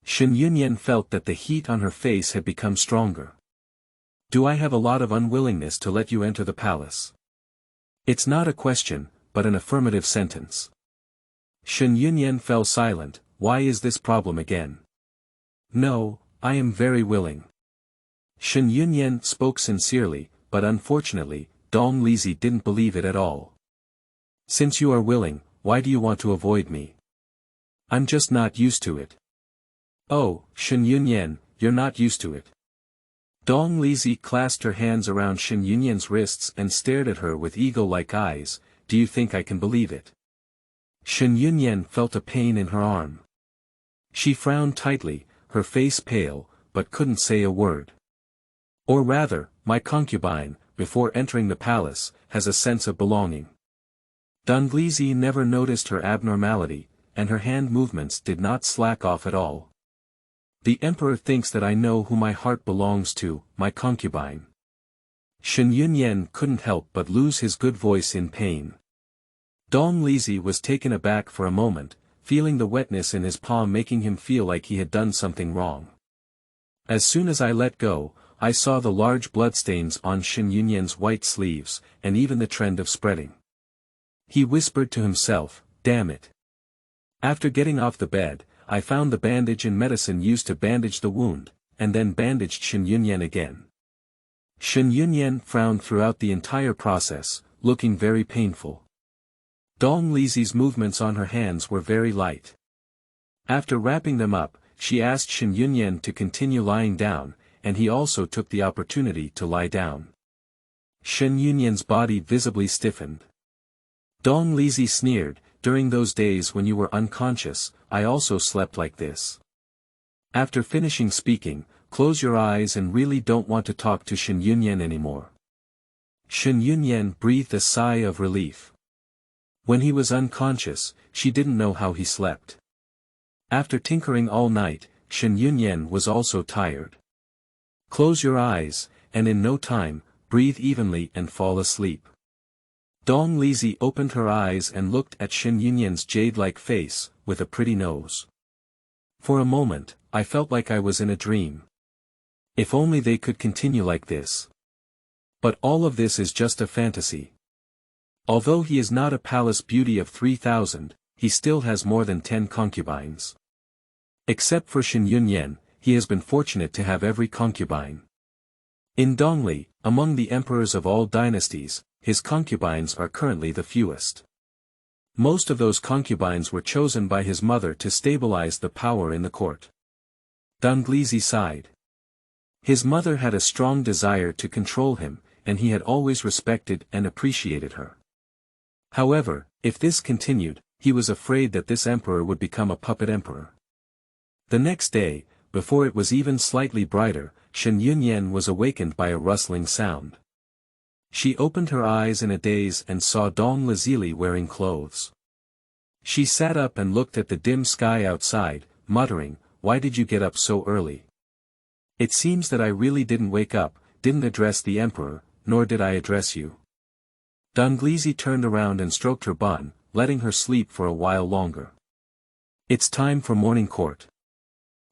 Shen Yunyan felt that the heat on her face had become stronger. Do I have a lot of unwillingness to let you enter the palace? It's not a question, but an affirmative sentence. Shen Yunyan fell silent. Why is this problem again? No, I am very willing. Shen Yunyan spoke sincerely, but unfortunately, Dong Lizi didn't believe it at all. Since you are willing, why do you want to avoid me? I'm just not used to it. Oh, Shen Yunyan, you're not used to it. Dong Lizi clasped her hands around Shen Yunyan's wrists and stared at her with eagle-like eyes. Do you think I can believe it? Shen Yunyan felt a pain in her arm. She frowned tightly, her face pale, but couldn't say a word. Or rather, my concubine, before entering the palace, has a sense of belonging. Dong Lizi never noticed her abnormality, and her hand movements did not slack off at all. The emperor thinks that I know who my heart belongs to, my concubine. Shen Yunyan couldn't help but lose his good voice in pain. Dong Lizi was taken aback for a moment, feeling the wetness in his palm making him feel like he had done something wrong. As soon as I let go, I saw the large bloodstains on Shen Yunyan's white sleeves, and even the trend of spreading. He whispered to himself, damn it. After getting off the bed, I found the bandage and medicine used to bandage the wound, and then bandaged Shen Yunyan again. Shen Yunyan frowned throughout the entire process, looking very painful. Dong Lizi's movements on her hands were very light. After wrapping them up, she asked Shen Yunyan to continue lying down, and he also took the opportunity to lie down. Shen Yunyan's body visibly stiffened. Dong Lizi sneered, during those days when you were unconscious, I also slept like this. After finishing speaking, close your eyes and really don't want to talk to Shen Yunyan anymore. Shen Yunyan breathed a sigh of relief. When he was unconscious, she didn't know how he slept. After tinkering all night, Shen Yunyan was also tired. Close your eyes, and in no time, breathe evenly and fall asleep. Dong Lizi opened her eyes and looked at Shen Yunyan's jade-like face, with a pretty nose. For a moment, I felt like I was in a dream. If only they could continue like this. But all of this is just a fantasy. Although he is not a palace beauty of 3,000, he still has more than 10 concubines. Except for Shen Yunyan, he has been fortunate to have every concubine. In Dongli, among the emperors of all dynasties, his concubines are currently the fewest. Most of those concubines were chosen by his mother to stabilize the power in the court. Donglizi sighed. His mother had a strong desire to control him, and he had always respected and appreciated her. However, if this continued, he was afraid that this emperor would become a puppet emperor. The next day, before it was even slightly brighter, Shen Yunyan was awakened by a rustling sound. She opened her eyes in a daze and saw Dong Lazili wearing clothes. She sat up and looked at the dim sky outside, muttering, "Why did you get up so early? It seems that I really didn't wake up, didn't address the emperor, nor did I address you." Donglizi turned around and stroked her bun, letting her sleep for a while longer. "It's time for morning court.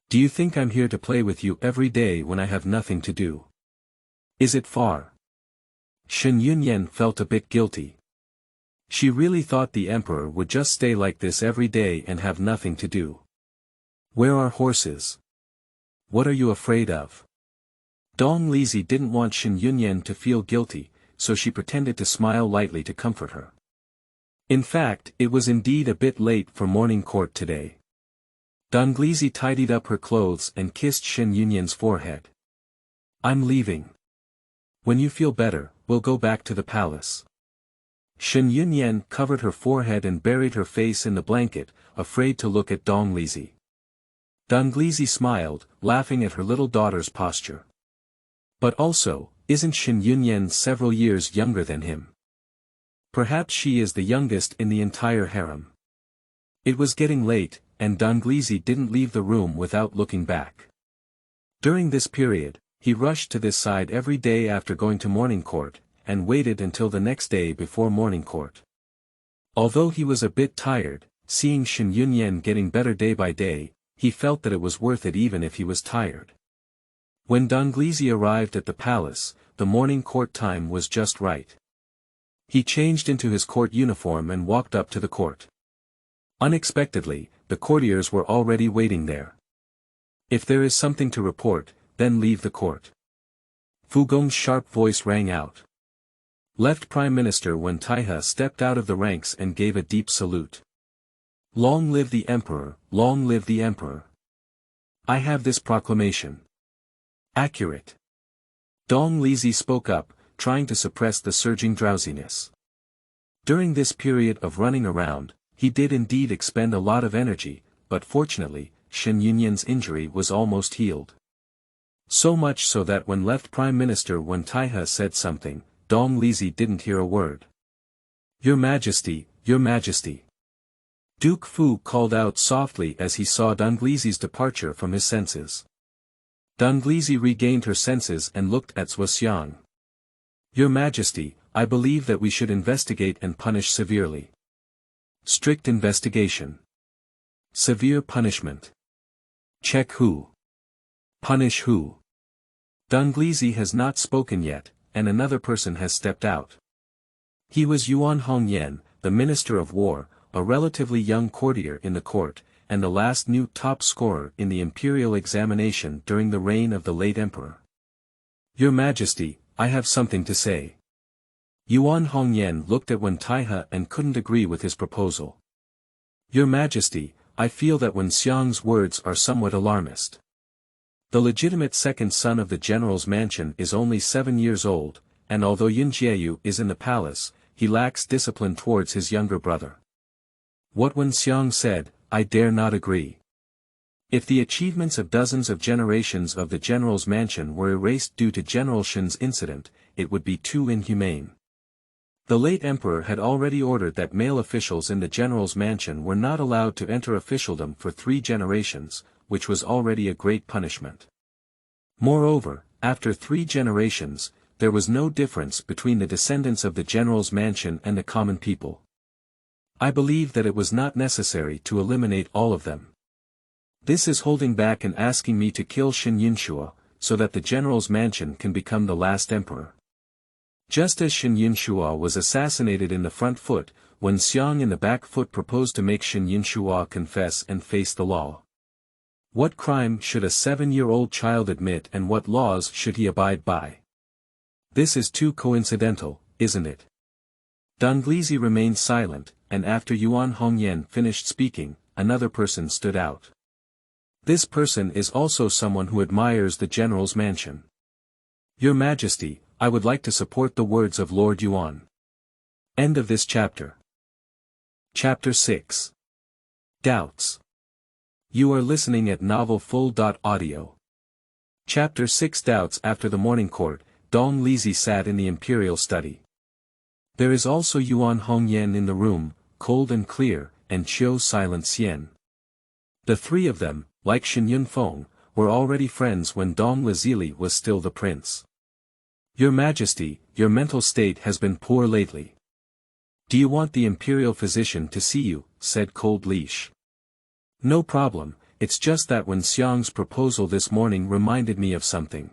Do you think I'm here to play with you every day when I have nothing to do? Is it far?" Shen Yunyan felt a bit guilty. She really thought the emperor would just stay like this every day and have nothing to do. "Where are horses? What are you afraid of?" Dong Lizi didn't want Shen Yunyan to feel guilty, so she pretended to smile lightly to comfort her. In fact, it was indeed a bit late for morning court today. Donglizi tidied up her clothes and kissed Shen Yunyan's forehead. "I'm leaving. When you feel better, we'll go back to the palace." Shen Yunyan covered her forehead and buried her face in the blanket, afraid to look at Donglizi. Donglizi smiled, laughing at her little daughter's posture. But also, isn't Shen Yunyan several years younger than him? Perhaps she is the youngest in the entire harem. It was getting late, and Donglizi didn't leave the room without looking back. During this period, he rushed to this side every day after going to morning court, and waited until the next day before morning court. Although he was a bit tired, seeing Shen Yunyan getting better day by day, he felt that it was worth it even if he was tired. When Donglizi arrived at the palace, the morning court time was just right. He changed into his court uniform and walked up to the court. Unexpectedly, the courtiers were already waiting there. "If there is something to report, then leave the court." Fu Gong's sharp voice rang out. Left Prime Minister Wen Taihe stepped out of the ranks and gave a deep salute. "Long live the Emperor, long live the Emperor. I have this proclamation. Accurate." Dong Lizi spoke up, trying to suppress the surging drowsiness. During this period of running around, he did indeed expend a lot of energy, but fortunately, Shen Yunyan's injury was almost healed. So much so that when left Prime Minister Wen Taihe said something, Dong Lizi didn't hear a word. "Your Majesty, Your Majesty." Duke Fu called out softly as he saw Donglizi's departure from his senses. Donglizi regained her senses and looked at Zhuxiang. "Your Majesty, I believe that we should investigate and punish severely." Strict investigation. Severe punishment. Check who? Punish who? Donglizi has not spoken yet, and another person has stepped out. He was Yuan Hongyan, the Minister of War, a relatively young courtier in the court, and the last new top scorer in the imperial examination during the reign of the late emperor. "Your Majesty, I have something to say." Yuan Hongyan looked at Wen Taihe and couldn't agree with his proposal. "Your Majesty, I feel that Wen Xiang's words are somewhat alarmist. The legitimate second son of the general's mansion is only 7 years old, and although Yin Jieyu is in the palace, he lacks discipline towards his younger brother. What Wen Xiang said, I dare not agree. If the achievements of dozens of generations of the general's mansion were erased due to General Shen's incident, it would be too inhumane. The late emperor had already ordered that male officials in the general's mansion were not allowed to enter officialdom for 3 generations, which was already a great punishment. Moreover, after 3 generations, there was no difference between the descendants of the general's mansion and the common people. I believe that it was not necessary to eliminate all of them. This is holding back and asking me to kill Shen Yunxue, so that the general's mansion can become the last emperor. Just as Shen Yunxue was assassinated in the front foot, Wen Xiang in the back foot proposed to make Shen Yunxue confess and face the law. What crime should a 7-year-old child admit and what laws should he abide by? This is too coincidental, isn't it? Donglisi remained silent, and after Yuan Hongyan finished speaking, another person stood out. This person is also someone who admires the general's mansion. Your Majesty, I would like to support the words of Lord Yuan. End of this chapter. Chapter 6. Doubts. You are listening at novelfull.audio. Chapter 6 Doubts. After the morning court, Dong Lizi sat in the imperial study. There is also Yuan Hongyan in the room, cold and clear, and Qiu Silent Xian. The 3 of them, like Shen Yunfeng, were already friends when Dong Lizili was still the prince. Your Majesty, your mental state has been poor lately. Do you want the imperial physician to see you? Said Cold Leash. No problem, it's just that Wen Xiang's proposal this morning reminded me of something.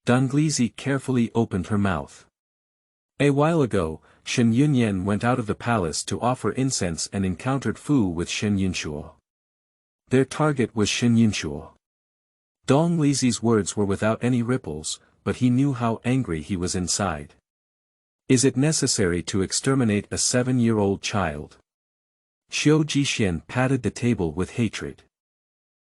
Donglisi carefully opened her mouth. A while ago, Shen Yunyan went out of the palace to offer incense and encountered Fu with Shen Yunxue. Their target was Shen Yunxue. Dong Lizi's words were without any ripples, but he knew how angry he was inside. Is it necessary to exterminate a 7-year-old child? Xiu Jixian patted the table with hatred.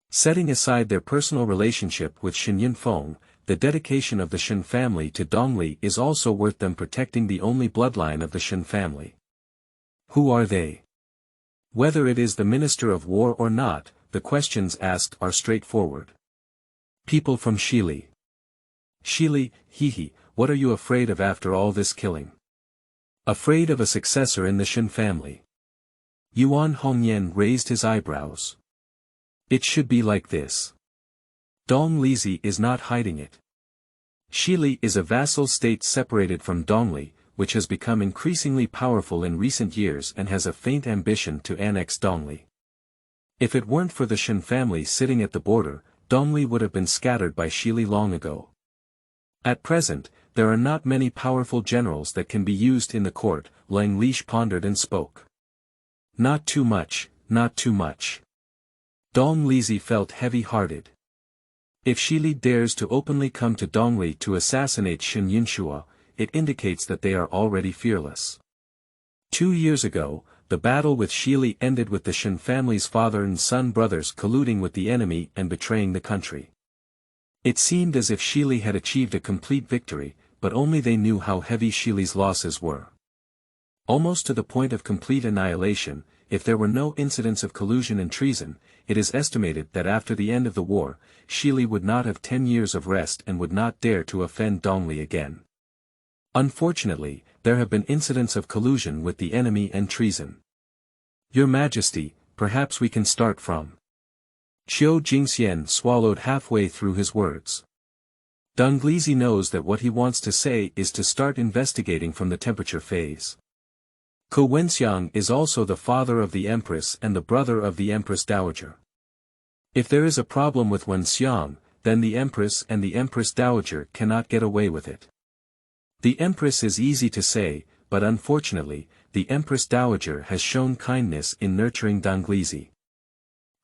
Setting aside their personal relationship with Shen Yunfeng, the dedication of the Shen family to Dongli is also worth them protecting the only bloodline of the Shen family. Who are they? Whether it is the Minister of War or not, the questions asked are straightforward. People from Shili. Shili, hehe, what are you afraid of after all this killing? Afraid of a successor in the Shen family. Yuan Hongyan raised his eyebrows. It should be like this. Dong Lizi is not hiding it. Shili is a vassal state separated from Dongli, which has become increasingly powerful in recent years and has a faint ambition to annex Dongli. If it weren't for the Shen family sitting at the border, Dongli would have been scattered by Shili long ago. At present, there are not many powerful generals that can be used in the court, Lang Lish pondered and spoke. Not too much, not too much. Dong Lizi felt heavy-hearted. If Shili dares to openly come to Dongli to assassinate Shen Yunxue, it indicates that they are already fearless. 2 years ago, the battle with Shili ended with the Shen family's father and son brothers colluding with the enemy and betraying the country. It seemed as if Shili had achieved a complete victory, but only they knew how heavy Shili's losses were. Almost to the point of complete annihilation, if there were no incidents of collusion and treason, it is estimated that after the end of the war, Shili would not have 10 years of rest and would not dare to offend Dongli again. Unfortunately, there have been incidents of collusion with the enemy and treason. Your Majesty, perhaps we can start from. Qiu Jingxian swallowed halfway through his words. Donglisi knows that what he wants to say is to start investigating from the temperature phase. Ko Wenxiang is also the father of the Empress and the brother of the Empress Dowager. If there is a problem with Wenxiang, then the Empress and the Empress Dowager cannot get away with it. The Empress is easy to say, but unfortunately, the Empress Dowager has shown kindness in nurturing Donglisi.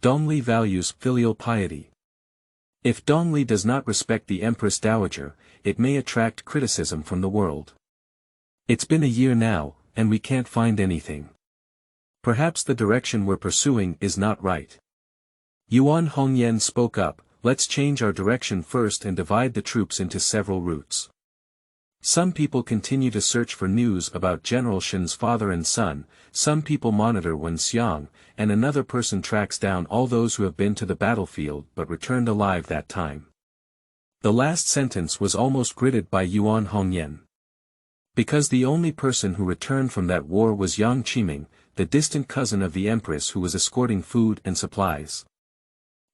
Dongli values filial piety. If Dongli does not respect the Empress Dowager, it may attract criticism from the world. It's been a year now, and we can't find anything. Perhaps the direction we're pursuing is not right. Yuan Hongyan spoke up, let's change our direction first and divide the troops into several routes. Some people continue to search for news about General Shen's father and son, some people monitor Wen Xiang, and another person tracks down all those who have been to the battlefield but returned alive that time. The last sentence was almost gritted by Yuan Hongyan. Because the only person who returned from that war was Yang Qiming, the distant cousin of the empress who was escorting food and supplies.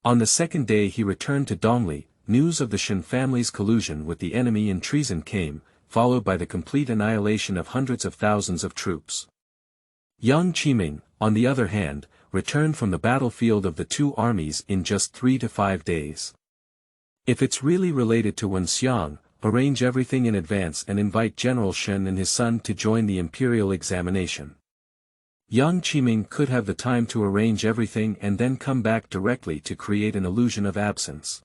On the second day he returned to Dongli. News of the Shen family's collusion with the enemy in treason came, followed by the complete annihilation of hundreds of thousands of troops. Yang Qiming, on the other hand, returned from the battlefield of the two armies in just 3 to 5 days. If it's really related to Wen Xiang, arrange everything in advance and invite General Shen and his son to join the imperial examination. Yang Qiming could have the time to arrange everything and then come back directly to create an illusion of absence.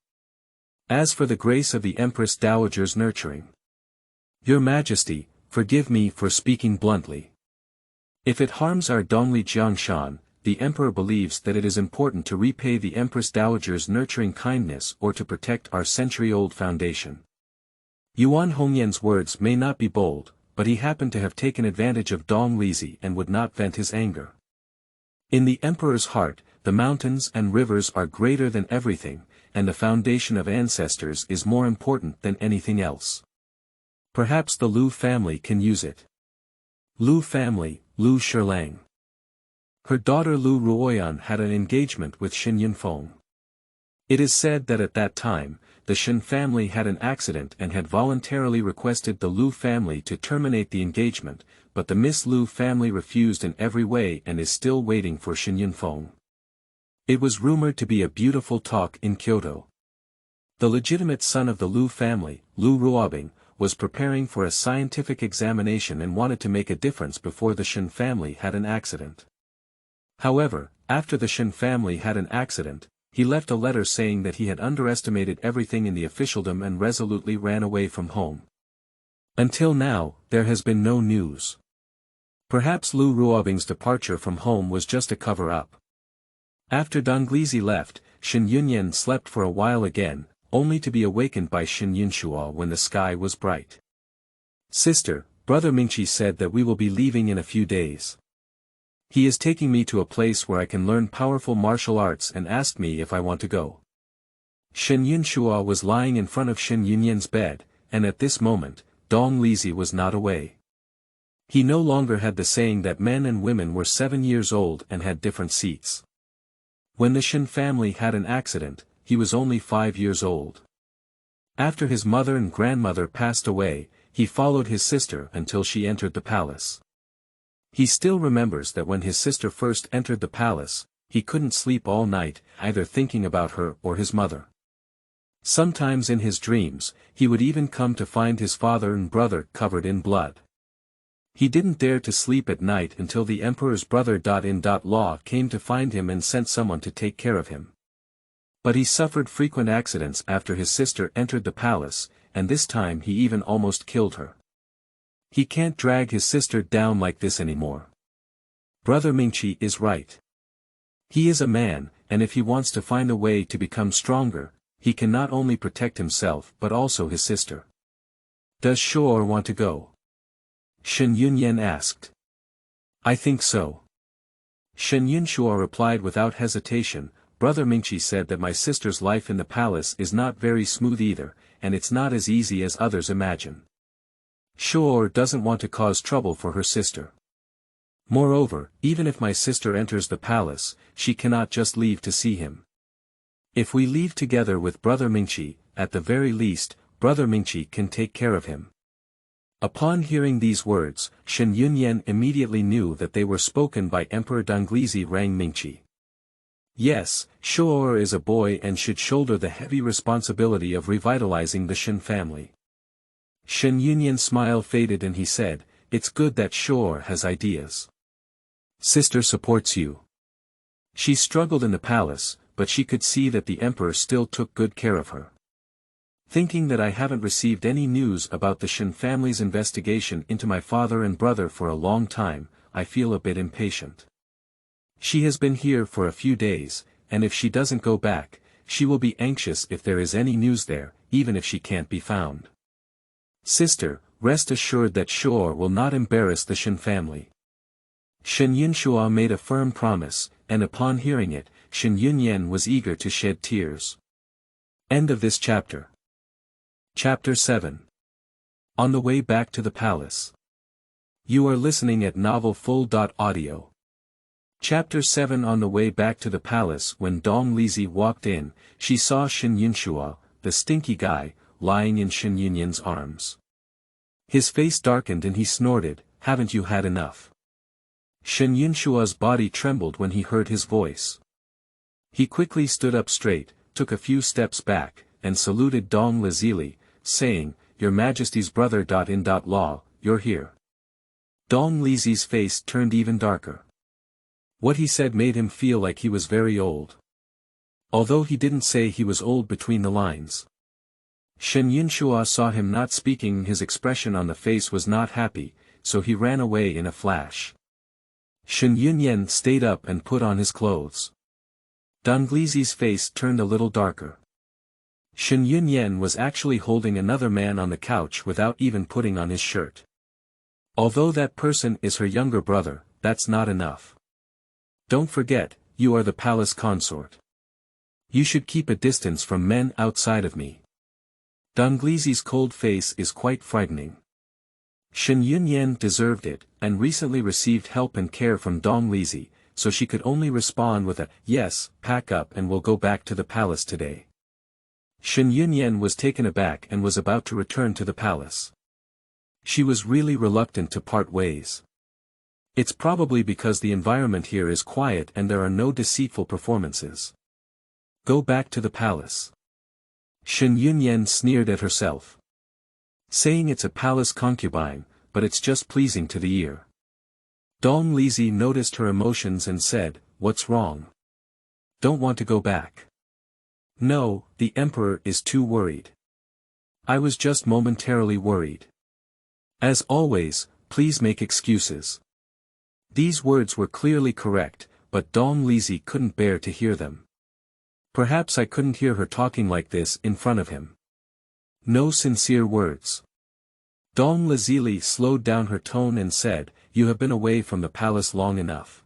As for the grace of the Empress Dowager's nurturing. Your Majesty, forgive me for speaking bluntly. If it harms our Dongli Jiangshan, the Emperor believes that it is important to repay the Empress Dowager's nurturing kindness or to protect our century-old foundation. Yuan Hongyan's words may not be bold, but he happened to have taken advantage of Dong Lizi and would not vent his anger. In the Emperor's heart, the mountains and rivers are greater than everything, and the foundation of ancestors is more important than anything else. Perhaps the Lu family can use it. Lu family, Lu Shilang. Her daughter Lu Ruoyan had an engagement with Shen Yunfeng. It is said that at that time, the Shen family had an accident and had voluntarily requested the Lu family to terminate the engagement, but the Miss Lu family refused in every way and is still waiting for Shen Yunfeng. It was rumored to be a beautiful talk in Kyoto. The legitimate son of the Lu family, Lu Ruobing, was preparing for a scientific examination and wanted to make a difference before the Shen family had an accident. However, after the Shen family had an accident, he left a letter saying that he had underestimated everything in the officialdom and resolutely ran away from home. Until now, there has been no news. Perhaps Lu Ruobing's departure from home was just a cover-up. After Donglizi left, Shen Yunyan slept for a while again, only to be awakened by Shen Yunshua when the sky was bright. Sister, Brother Mingqi said that we will be leaving in a few days. He is taking me to a place where I can learn powerful martial arts and asked me if I want to go. Shen Yunshua was lying in front of Shen Yunyan's bed, and at this moment, Dong Lizi was not away. He no longer had the saying that men and women were 7 years old and had different seats. When the Shen family had an accident, he was only 5 years old. After his mother and grandmother passed away, he followed his sister until she entered the palace. He still remembers that when his sister first entered the palace, he couldn't sleep all night, either thinking about her or his mother. Sometimes in his dreams, he would even come to find his father and brother covered in blood. He didn't dare to sleep at night until the emperor's brother-in-law came to find him and sent someone to take care of him. But he suffered frequent accidents after his sister entered the palace, and this time he even almost killed her. He can't drag his sister down like this anymore. Brother Mingqi is right. He is a man, and if he wants to find a way to become stronger, he can not only protect himself but also his sister. Does Shor want to go? Shen Yunyan asked. I think so. Shen Yunshua replied without hesitation. Brother Mingqi said that my sister's life in the palace is not very smooth either, and it's not as easy as others imagine. Shor doesn't want to cause trouble for her sister. Moreover, even if my sister enters the palace, she cannot just leave to see him. If we leave together with Brother Mingqi, at the very least, Brother Mingqi can take care of him. Upon hearing these words, Shen Yunyan immediately knew that they were spoken by Emperor Donglizi Rang Mingqi. Yes, Shor is a boy and should shoulder the heavy responsibility of revitalizing the Shen family. Shen Yunyan's smile faded and he said, it's good that Shor has ideas. Sister supports you. She struggled in the palace, but she could see that the emperor still took good care of her. Thinking that I haven't received any news about the Shen family's investigation into my father and brother for a long time, I feel a bit impatient. She has been here for a few days, and if she doesn't go back, she will be anxious if there is any news there, even if she can't be found. Sister, rest assured that Shor will not embarrass the Shen family. Shen Yunshua made a firm promise, and upon hearing it, Shen Yunyen was eager to shed tears. End of this chapter. Chapter 7. On the way back to the palace. You are listening at novelfull.audio. Chapter 7. On the way back to the palace, when Dong Lizi walked in, she saw Shen Yunshua, the stinky guy, lying in Shen Yunyen's arms. His face darkened and he snorted, "Haven't you had enough?" Shen Yunshua's body trembled when he heard his voice. He quickly stood up straight, took a few steps back, and saluted Dong Lizi, saying, "Your Majesty's brother. Law, you're here." Dong Lizi's face turned even darker. What he said made him feel like he was very old. Although he didn't say he was old between the lines. Shen Yunshua saw him not speaking, his expression on the face was not happy, so he ran away in a flash. Shen Yunyen stayed up and put on his clothes. Dong Lizi's face turned a little darker. Shen Yunyen was actually holding another man on the couch without even putting on his shirt. Although that person is her younger brother, that's not enough. Don't forget, you are the palace consort. You should keep a distance from men outside of me. Dong Lizi's cold face is quite frightening. Shen Yunyen deserved it, and recently received help and care from Dong Lizi, so she could only respond with a, "Yes, pack up and we'll go back to the palace today." Shen Yunyen was taken aback and was about to return to the palace. She was really reluctant to part ways. It's probably because the environment here is quiet and there are no deceitful performances. Go back to the palace. Shen Yunyen sneered at herself. Saying it's a palace concubine, but it's just pleasing to the ear. Dong Lizi noticed her emotions and said, "What's wrong? Don't want to go back?" "No, the emperor is too worried." "I was just momentarily worried." "As always, please make excuses." These words were clearly correct, but Dong Lizi couldn't bear to hear them. Perhaps I couldn't hear her talking like this in front of him. No sincere words. Dong Lizi slowed down her tone and said, "You have been away from the palace long enough.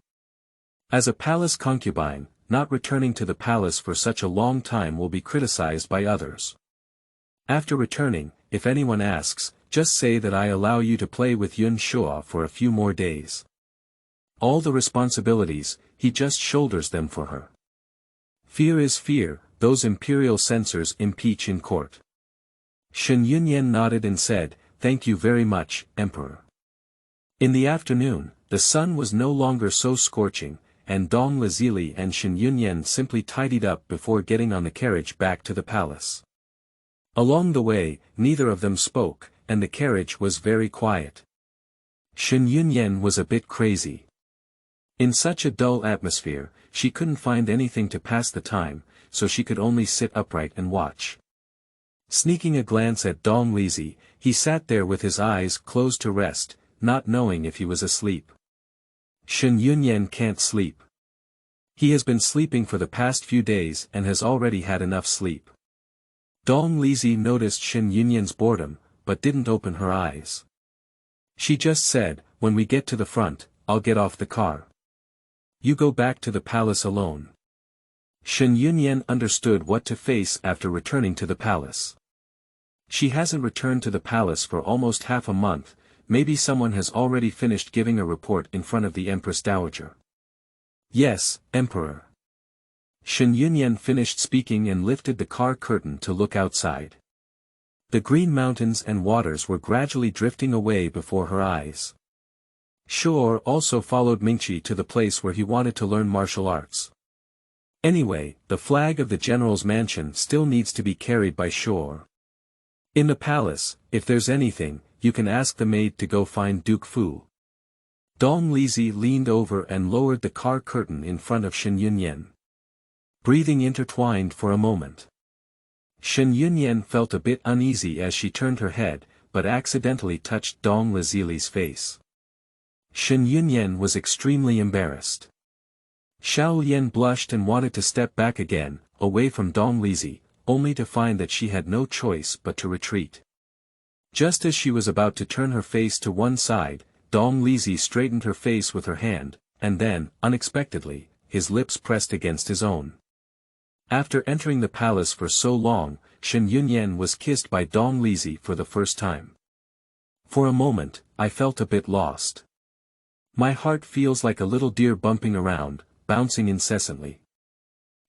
As a palace concubine, not returning to the palace for such a long time will be criticized by others. After returning, if anyone asks, just say that I allow you to play with Yun Shua for a few more days. All the responsibilities, he just shoulders them for her. Fear is fear, those imperial censors impeach in court." Shen Yunyen nodded and said, "Thank you very much, Emperor." In the afternoon, the sun was no longer so scorching, and Dong Lizi and Shen Yunyen simply tidied up before getting on the carriage back to the palace. Along the way, neither of them spoke, and the carriage was very quiet. Shen Yunyen was a bit crazy. In such a dull atmosphere, she couldn't find anything to pass the time, so she could only sit upright and watch. Sneaking a glance at Dong Lizi, he sat there with his eyes closed to rest, not knowing if he was asleep. Shen Yunyen can't sleep. He has been sleeping for the past few days and has already had enough sleep. Dong Lizi noticed Shen Yunyen's boredom, but didn't open her eyes. She just said, "When we get to the front, I'll get off the car. You go back to the palace alone." Shen Yunyen understood what to face after returning to the palace. She hasn't returned to the palace for almost half a month, maybe someone has already finished giving a report in front of the Empress Dowager. "Yes, Emperor." Shen Yunyen finished speaking and lifted the car curtain to look outside. The green mountains and waters were gradually drifting away before her eyes. Shor also followed Mingqi to the place where he wanted to learn martial arts. Anyway, the flag of the general's mansion still needs to be carried by Shor. In the palace, if there's anything, you can ask the maid to go find Duke Fu. Dong Lizi leaned over and lowered the car curtain in front of Shen Yunyen. Breathing intertwined for a moment. Shen Yunyen felt a bit uneasy as she turned her head, but accidentally touched Dong Lizi's face. Shen Yunyen was extremely embarrassed. Xiao Yan blushed and wanted to step back again, away from Dong Lizi, only to find that she had no choice but to retreat. Just as she was about to turn her face to one side, Dong Lizi straightened her face with her hand, and then, unexpectedly, his lips pressed against his own. After entering the palace for so long, Shen Yunyan was kissed by Dong Lizi for the first time. For a moment, I felt a bit lost. My heart feels like a little deer bumping around, bouncing incessantly.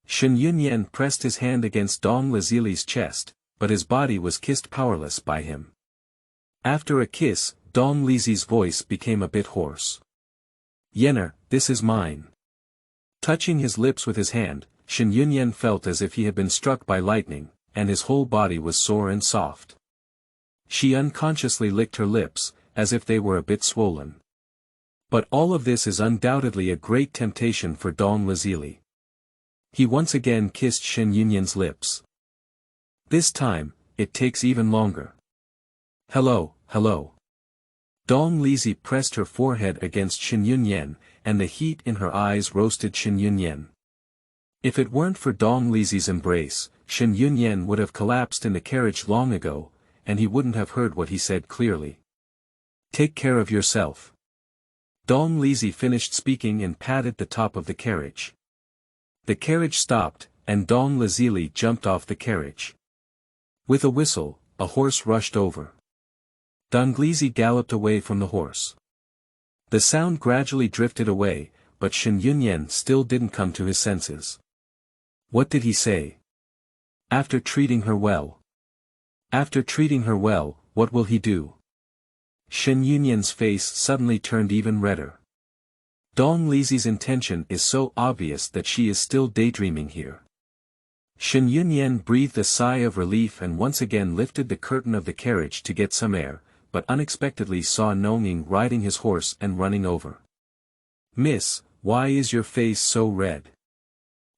Shen Yunyan pressed his hand against Dong Lizi's chest, but his body was kissed powerless by him. After a kiss, Dong Lizi's voice became a bit hoarse. "Yener, this is mine." Touching his lips with his hand, Shen Yunyan felt as if he had been struck by lightning, and his whole body was sore and soft. She unconsciously licked her lips, as if they were a bit swollen. But all of this is undoubtedly a great temptation for Dong Lizi. He once again kissed Shen Yunyan's lips. This time, it takes even longer. "Hello, hello." Dong Lizi pressed her forehead against Shen Yunyan, and the heat in her eyes roasted Shen Yunyan. If it weren't for Dong Lizi's embrace, Shen Yunyan would have collapsed in the carriage long ago, and he wouldn't have heard what he said clearly. "Take care of yourself." Dong Lizi finished speaking and patted the top of the carriage. The carriage stopped, and Dong Lizi jumped off the carriage. With a whistle, a horse rushed over. Dong Lizi galloped away from the horse. The sound gradually drifted away, but Shen Yunyan still didn't come to his senses. What did he say? After treating her well. After treating her well, what will he do? Shen Yunyan's face suddenly turned even redder. Dong Lizi's intention is so obvious that she is still daydreaming here. Shen Yunyan breathed a sigh of relief and once again lifted the curtain of the carriage to get some air, but unexpectedly saw Nonging riding his horse and running over. "Miss, why is your face so red?"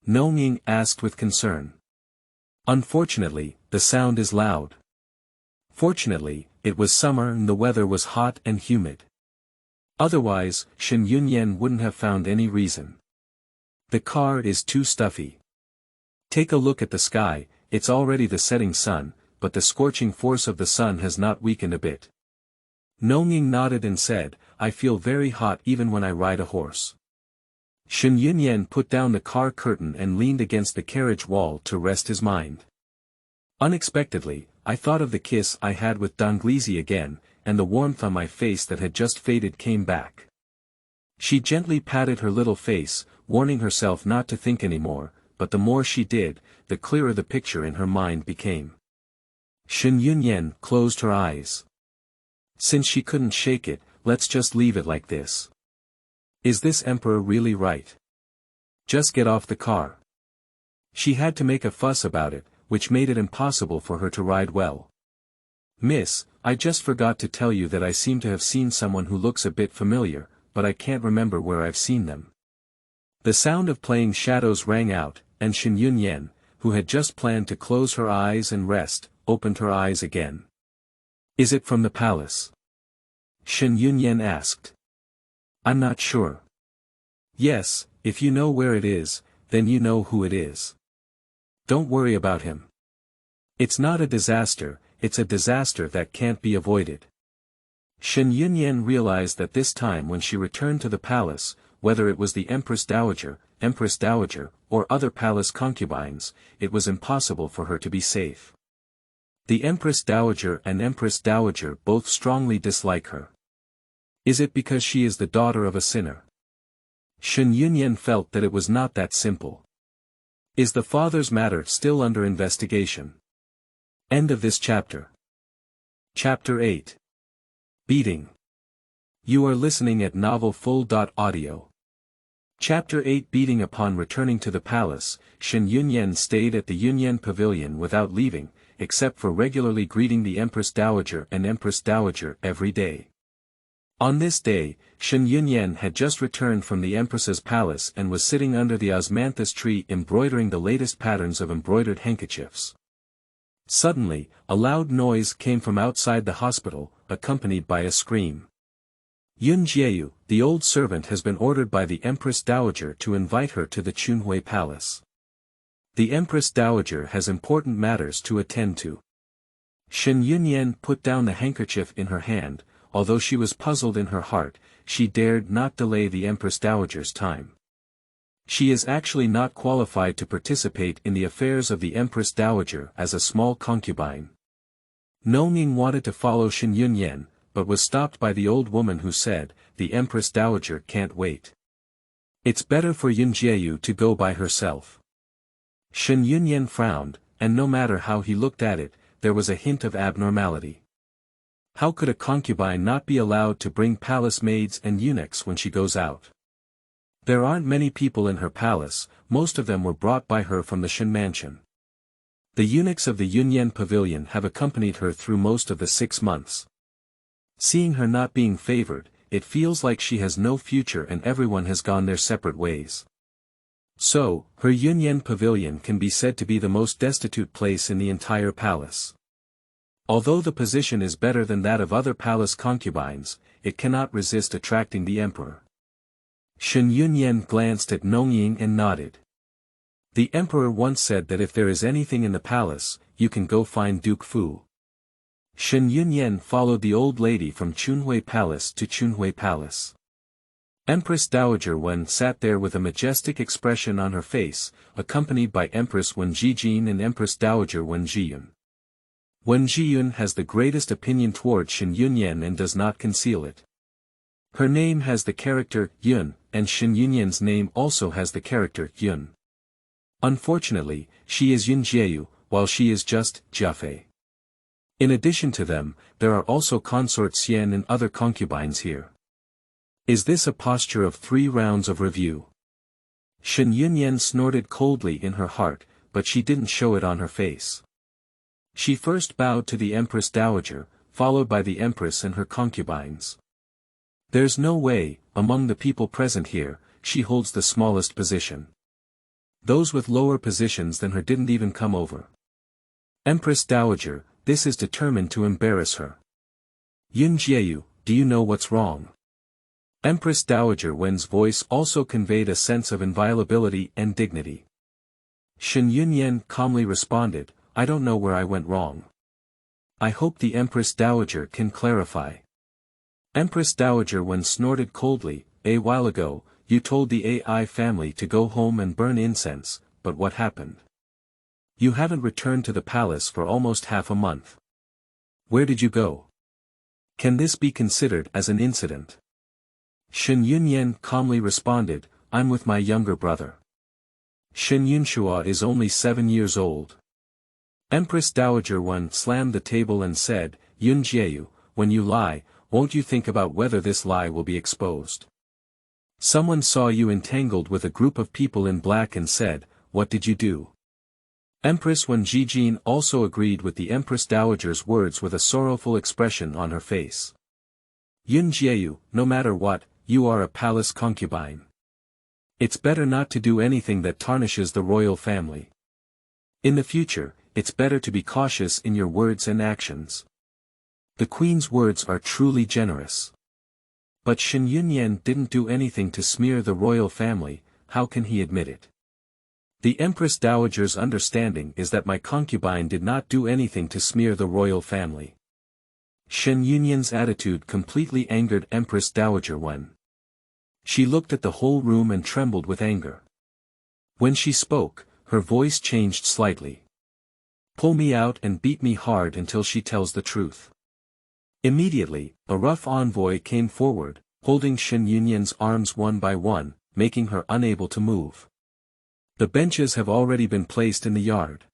Nonging asked with concern. "Unfortunately, the sound is loud." Fortunately, it was summer and the weather was hot and humid. Otherwise, Shen Yunyan wouldn't have found any reason. "The car is too stuffy. Take a look at the sky, it's already the setting sun, but the scorching force of the sun has not weakened a bit." Nonging nodded and said, "I feel very hot even when I ride a horse." Shen Yunyan put down the car curtain and leaned against the carriage wall to rest his mind. "Unexpectedly, I thought of the kiss I had with Dong Lizi again, and the warmth on my face that had just faded came back." She gently patted her little face, warning herself not to think anymore, but the more she did, the clearer the picture in her mind became. Shen Yunyan closed her eyes. Since she couldn't shake it, let's just leave it like this. Is this emperor really right? Just get off the car. She had to make a fuss about it, which made it impossible for her to ride well. "Miss, I just forgot to tell you that I seem to have seen someone who looks a bit familiar, but I can't remember where I've seen them." The sound of playing shadows rang out, and Shen Yunyan, who had just planned to close her eyes and rest, opened her eyes again. "Is it from the palace?" Shen Yunyan asked. "I'm not sure." "Yes, if you know where it is, then you know who it is. Don't worry about him. It's not a disaster, it's a disaster that can't be avoided." Shen Yunyan realized that this time when she returned to the palace, whether it was the Empress Dowager, or other palace concubines, it was impossible for her to be safe. The Empress Dowager and Empress Dowager both strongly dislike her. Is it because she is the daughter of a sinner? Shen Yunyan felt that it was not that simple. Is the father's matter still under investigation? End of this chapter. Chapter 8. Beating. You are listening at novelfull.audio. Chapter 8. Beating. Upon returning to the palace, Shen Yunyan stayed at the Yunyan Pavilion without leaving, except for regularly greeting the Empress Dowager and Empress Dowager every day. On this day, Shen Yunyan had just returned from the Empress's palace and was sitting under the osmanthus tree embroidering the latest patterns of embroidered handkerchiefs. Suddenly, a loud noise came from outside the hospital, accompanied by a scream. Yun Jieyu, the old servant, has been ordered by the Empress Dowager to invite her to the Chunhui Palace. The Empress Dowager has important matters to attend to. Shen Yunyan put down the handkerchief in her hand. Although she was puzzled in her heart, she dared not delay the Empress Dowager's time. She is actually not qualified to participate in the affairs of the Empress Dowager as a small concubine. Nongning wanted to follow Shen Yunyan, but was stopped by the old woman who said, "The Empress Dowager can't wait. It's better for Yunjieyu to go by herself." Shen Yunyan frowned, and no matter how he looked at it, there was a hint of abnormality. How could a concubine not be allowed to bring palace maids and eunuchs when she goes out? There aren't many people in her palace, most of them were brought by her from the Shen mansion. The eunuchs of the Yunyan pavilion have accompanied her through most of the 6 months. Seeing her not being favored, it feels like she has no future and everyone has gone their separate ways. So, her Yunyan pavilion can be said to be the most destitute place in the entire palace. Although the position is better than that of other palace concubines, it cannot resist attracting the emperor. Shen Yunyan glanced at Nongying and nodded. The emperor once said that if there is anything in the palace, you can go find Duke Fu. Shen Yunyan followed the old lady from Chunhui Palace to Chunhui Palace. Empress Dowager Wen sat there with a majestic expression on her face, accompanied by Empress Wen Jijin and Empress Dowager Wen Jiyun. Wen Jiyun has the greatest opinion toward Shen Yunyan and does not conceal it. Her name has the character Yun, and Shen Yunyan's name also has the character Yun. Unfortunately, she is Yunjieyu, while she is just Jiafei. In addition to them, there are also Consort Xian and other concubines here. Is this a posture of 3 rounds of review? Shen Yunyan snorted coldly in her heart, but she didn't show it on her face. She first bowed to the Empress Dowager, followed by the Empress and her concubines. There's no way, among the people present here, she holds the smallest position. Those with lower positions than her didn't even come over. Empress Dowager, this is determined to embarrass her. Yunjieyu, do you know what's wrong? Empress Dowager Wen's voice also conveyed a sense of inviolability and dignity. Shen Yunyan calmly responded, I don't know where I went wrong. I hope the Empress Dowager can clarify. Empress Dowager Wen snorted coldly, a while ago, you told the AI family to go home and burn incense, but what happened? You haven't returned to the palace for almost half a month. Where did you go? Can this be considered as an incident? Shen Yunyan calmly responded, I'm with my younger brother. Shen Yunshua is only 7 years old. Empress Dowager Wen slammed the table and said, Yunjieyu, when you lie, won't you think about whether this lie will be exposed? Someone saw you entangled with a group of people in black and said, what did you do? Empress Wen Jijin also agreed with the Empress Dowager's words with a sorrowful expression on her face. Yunjieyu, no matter what, you are a palace concubine. It's better not to do anything that tarnishes the royal family. In the future, it's better to be cautious in your words and actions. The Queen's words are truly generous. But Shen Yunyan didn't do anything to smear the royal family, how can he admit it? The Empress Dowager's understanding is that my concubine did not do anything to smear the royal family. Shen Yunyan's attitude completely angered Empress Dowager Wen. She looked at the whole room and trembled with anger. When she spoke, her voice changed slightly. Pull me out and beat me hard until she tells the truth. Immediately, a rough envoy came forward, holding Shen Yunyan's arms one by one, making her unable to move. The benches have already been placed in the yard.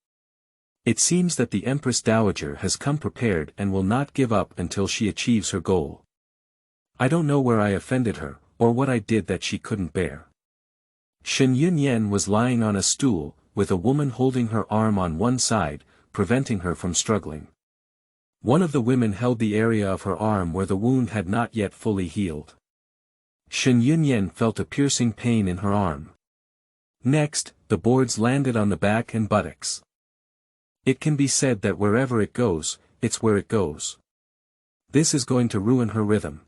It seems that the Empress Dowager has come prepared and will not give up until she achieves her goal. I don't know where I offended her, or what I did that she couldn't bear. Shen Yunyan was lying on a stool, with a woman holding her arm on one side, preventing her from struggling. One of the women held the area of her arm where the wound had not yet fully healed. Shen Yunyan felt a piercing pain in her arm. Next, the boards landed on the back and buttocks. It can be said that wherever it goes, it's where it goes. This is going to ruin her rhythm.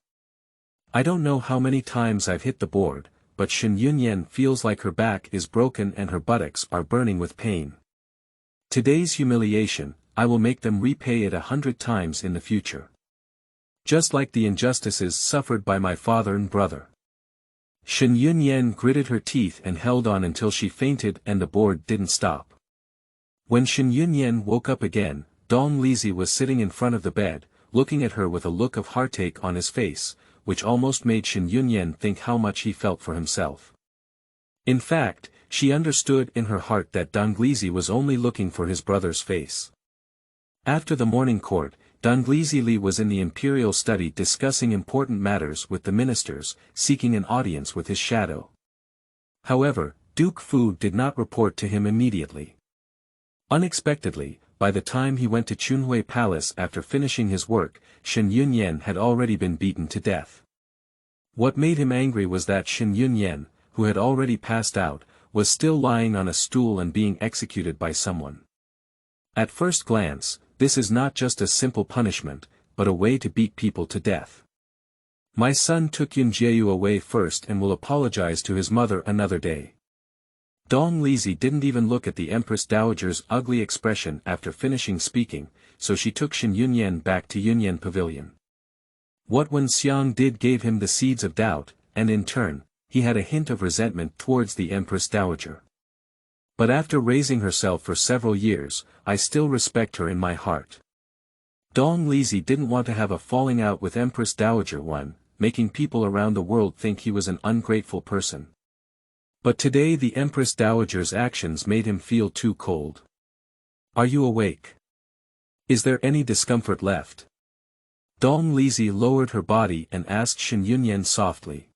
I don't know how many times I've hit the board, but Shen Yunyan feels like her back is broken and her buttocks are burning with pain. Today's humiliation, I will make them repay it 100 times in the future. Just like the injustices suffered by my father and brother. Shen Yunyan gritted her teeth and held on until she fainted and the board didn't stop. When Shen Yunyan woke up again, Dong Lizi was sitting in front of the bed, looking at her with a look of heartache on his face, which almost made Shen Yunyan think how much he felt for himself. In fact, she understood in her heart that Dong Lizi was only looking for his brother's face. After the morning court, Dong Lizi was in the imperial study discussing important matters with the ministers, seeking an audience with his shadow. However, Duke Fu did not report to him immediately. Unexpectedly, by the time he went to Chunhui Palace after finishing his work, Shen Yunyan had already been beaten to death. What made him angry was that Shen Yunyan, who had already passed out, was still lying on a stool and being executed by someone. At first glance, this is not just a simple punishment, but a way to beat people to death. My son took Yunjieyu away first and will apologize to his mother another day. Dong Lizi didn't even look at the Empress Dowager's ugly expression after finishing speaking, so she took Shen Yunyan back to Yunyan Pavilion. What Wen Xiang did gave him the seeds of doubt, and in turn, he had a hint of resentment towards the Empress Dowager. But after raising herself for several years, I still respect her in my heart. Dong Lizi didn't want to have a falling out with Empress Dowager Wen, making people around the world think he was an ungrateful person. But today the Empress Dowager's actions made him feel too cold. Are you awake? Is there any discomfort left? Dong Lizi lowered her body and asked Shen Yunyan softly.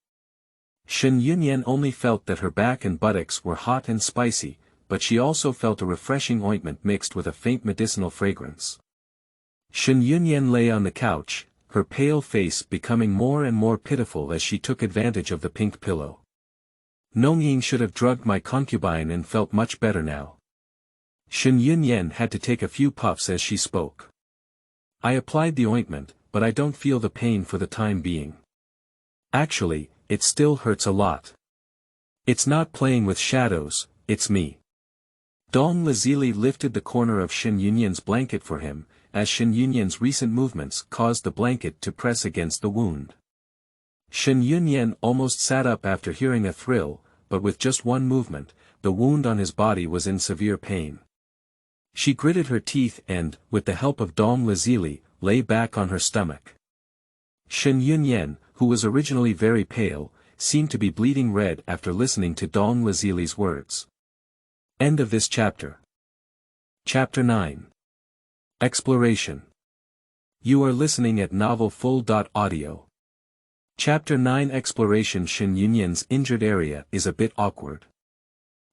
Shen Yunyan only felt that her back and buttocks were hot and spicy, but she also felt a refreshing ointment mixed with a faint medicinal fragrance. Shen Yunyan lay on the couch, her pale face becoming more and more pitiful as she took advantage of the pink pillow. Nongying should have drugged my concubine and felt much better now. Shen Yunyan had to take a few puffs as she spoke. I applied the ointment, but I don't feel the pain for the time being. Actually, it still hurts a lot. It's not playing with shadows, it's me. Dong Lizi lifted the corner of Shen Yunyan's blanket for him, as Shen Yunyan's recent movements caused the blanket to press against the wound. Shen Yunyan almost sat up after hearing a thrill, but with just one movement, the wound on his body was in severe pain. She gritted her teeth and, with the help of Dong Lizi, lay back on her stomach. Shen Yunyan, who was originally very pale, seemed to be bleeding red after listening to Dong Lizi's words. End of this chapter. Chapter 9. Exploration. You are listening at novelfull.audio. Chapter 9 Exploration. Shen Yunyan's injured area is a bit awkward.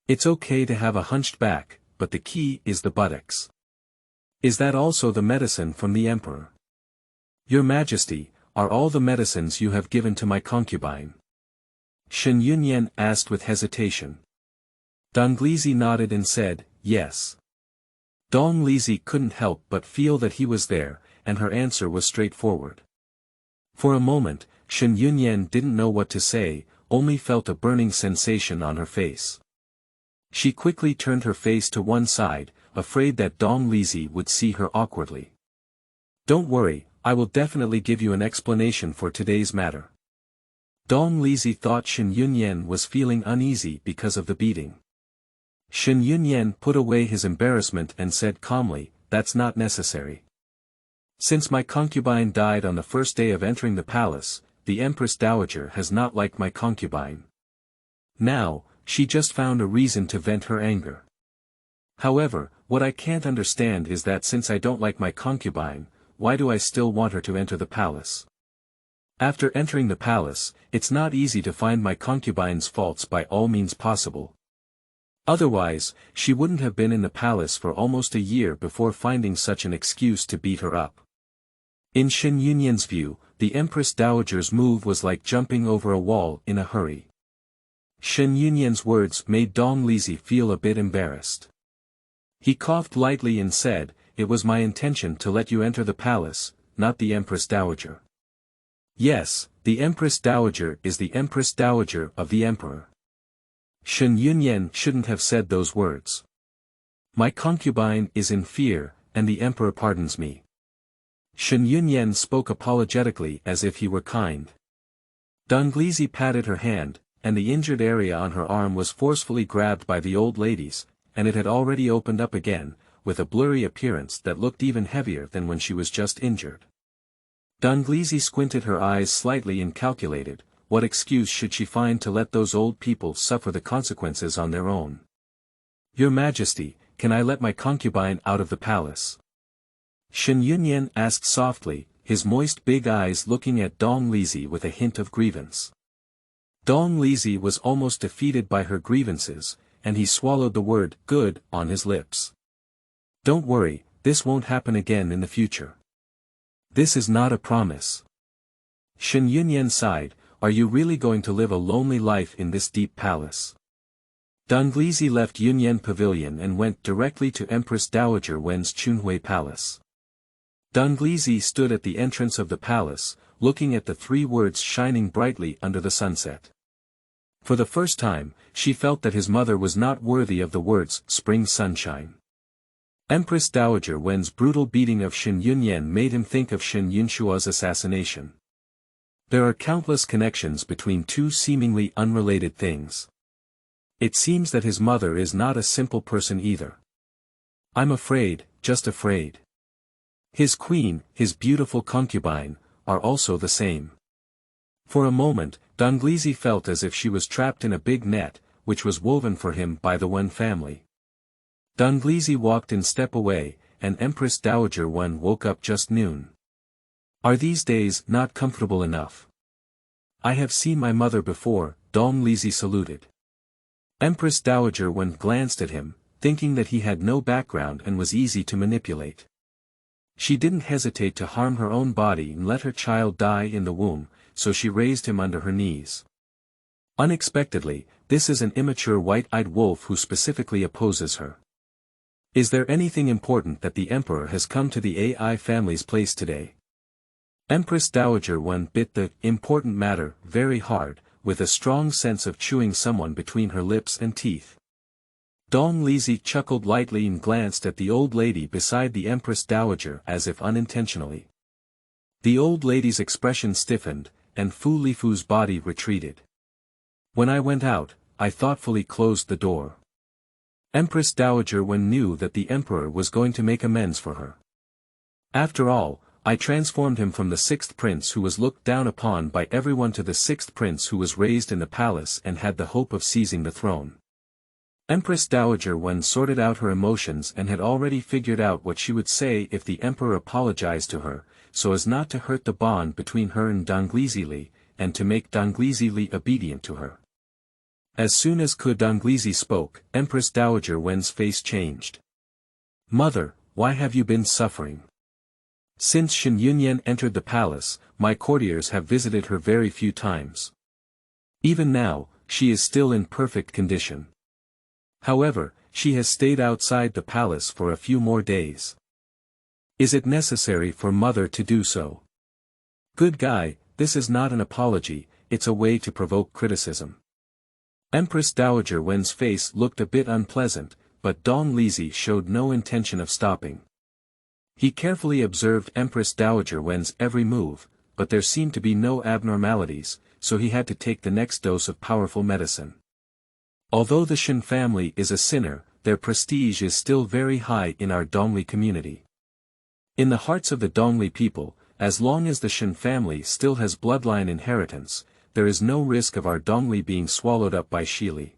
It's okay to have a hunched back, but the key is the buttocks. Is that also the medicine from the emperor? Your Majesty, are all the medicines you have given to my concubine? Shen Yunyan asked with hesitation. Dong Lizi nodded and said, yes. Dong Lizi couldn't help but feel that he was there, and her answer was straightforward. For a moment, Shen Yunyan didn't know what to say, only felt a burning sensation on her face. She quickly turned her face to one side, afraid that Dong Lizi would see her awkwardly. Don't worry, I will definitely give you an explanation for today's matter. Dong Lizi thought Shen Yunyan was feeling uneasy because of the beating. Shen Yunyan put away his embarrassment and said calmly, that's not necessary. Since my concubine died on the first day of entering the palace, the Empress Dowager has not liked my concubine. Now, she just found a reason to vent her anger. However, what I can't understand is that since I don't like my concubine, why do I still want her to enter the palace? After entering the palace, it's not easy to find my concubine's faults by all means possible. Otherwise, she wouldn't have been in the palace for almost a year before finding such an excuse to beat her up. In Shen Yunyan's view, the Empress Dowager's move was like jumping over a wall in a hurry. Shen Yunyan's words made Dong Lizi feel a bit embarrassed. He coughed lightly and said, it was my intention to let you enter the palace, not the Empress Dowager. Yes, the Empress Dowager is the Empress Dowager of the Emperor. Shen Yunyan shouldn't have said those words. My concubine is in fear, and the emperor pardons me." Shen Yunyan spoke apologetically as if he were kind. Donglisi patted her hand, and the injured area on her arm was forcefully grabbed by the old ladies, and it had already opened up again, with a blurry appearance that looked even heavier than when she was just injured. Donglisi squinted her eyes slightly and calculated, what excuse should she find to let those old people suffer the consequences on their own? "Your Majesty, can I let my concubine out of the palace?" Shen Yunyan asked softly, his moist big eyes looking at Donglisi with a hint of grievance. Donglisi was almost defeated by her grievances, and he swallowed the word "good" on his lips. "Don't worry, this won't happen again in the future." "This is not a promise." Shen Yunyan sighed, "Are you really going to live a lonely life in this deep palace?" Donglisi left Yunyan Pavilion and went directly to Empress Dowager Wen's Chunhui Palace. Donglisi stood at the entrance of the palace, looking at the three words shining brightly under the sunset. For the first time, she felt that his mother was not worthy of the words "spring sunshine." Empress Dowager Wen's brutal beating of Shen Yunyan made him think of Shen Yunshua's assassination. There are countless connections between two seemingly unrelated things. It seems that his mother is not a simple person either. "I'm afraid, just afraid." His queen, his beautiful concubine, are also the same. For a moment, Donglisi felt as if she was trapped in a big net, which was woven for him by the Wen family. Donglisi walked in step away, and Empress Dowager Wen woke up just noon. "Are these days not comfortable enough?" "I have seen my mother before," Donglisi saluted. Empress Dowager Wen glanced at him, thinking that he had no background and was easy to manipulate. She didn't hesitate to harm her own body and let her child die in the womb, so she raised him under her knees. Unexpectedly, this is an immature white-eyed wolf who specifically opposes her. "Is there anything important that the emperor has come to the AI family's place today?" Empress Dowager Wen bit the "important matter" very hard, with a strong sense of chewing someone between her lips and teeth. Donglisi chuckled lightly and glanced at the old lady beside the Empress Dowager as if unintentionally. The old lady's expression stiffened, and Fu Lifu's body retreated. "When I went out, I thoughtfully closed the door." Empress Dowager Wen knew that the emperor was going to make amends for her. "After all, I transformed him from the sixth prince who was looked down upon by everyone to the sixth prince who was raised in the palace and had the hope of seizing the throne." Empress Dowager Wen sorted out her emotions and had already figured out what she would say if the emperor apologized to her, so as not to hurt the bond between her and Donglisi Li, and to make Donglisi Li obedient to her. As soon as Donglisi spoke, Empress Dowager Wen's face changed. "Mother, why have you been suffering?" "Since Shen Yunyan entered the palace, my courtiers have visited her very few times. Even now, she is still in perfect condition. However, she has stayed outside the palace for a few more days." "Is it necessary for mother to do so?" "Good guy, this is not an apology, it's a way to provoke criticism." Empress Dowager Wen's face looked a bit unpleasant, but Donglisi showed no intention of stopping. He carefully observed Empress Dowager Wen's every move, but there seemed to be no abnormalities, so he had to take the next dose of powerful medicine. Although the Shen family is a sinner, their prestige is still very high in our Dongli community. In the hearts of the Dongli people, as long as the Shen family still has bloodline inheritance, there is no risk of our Dongli being swallowed up by Shili.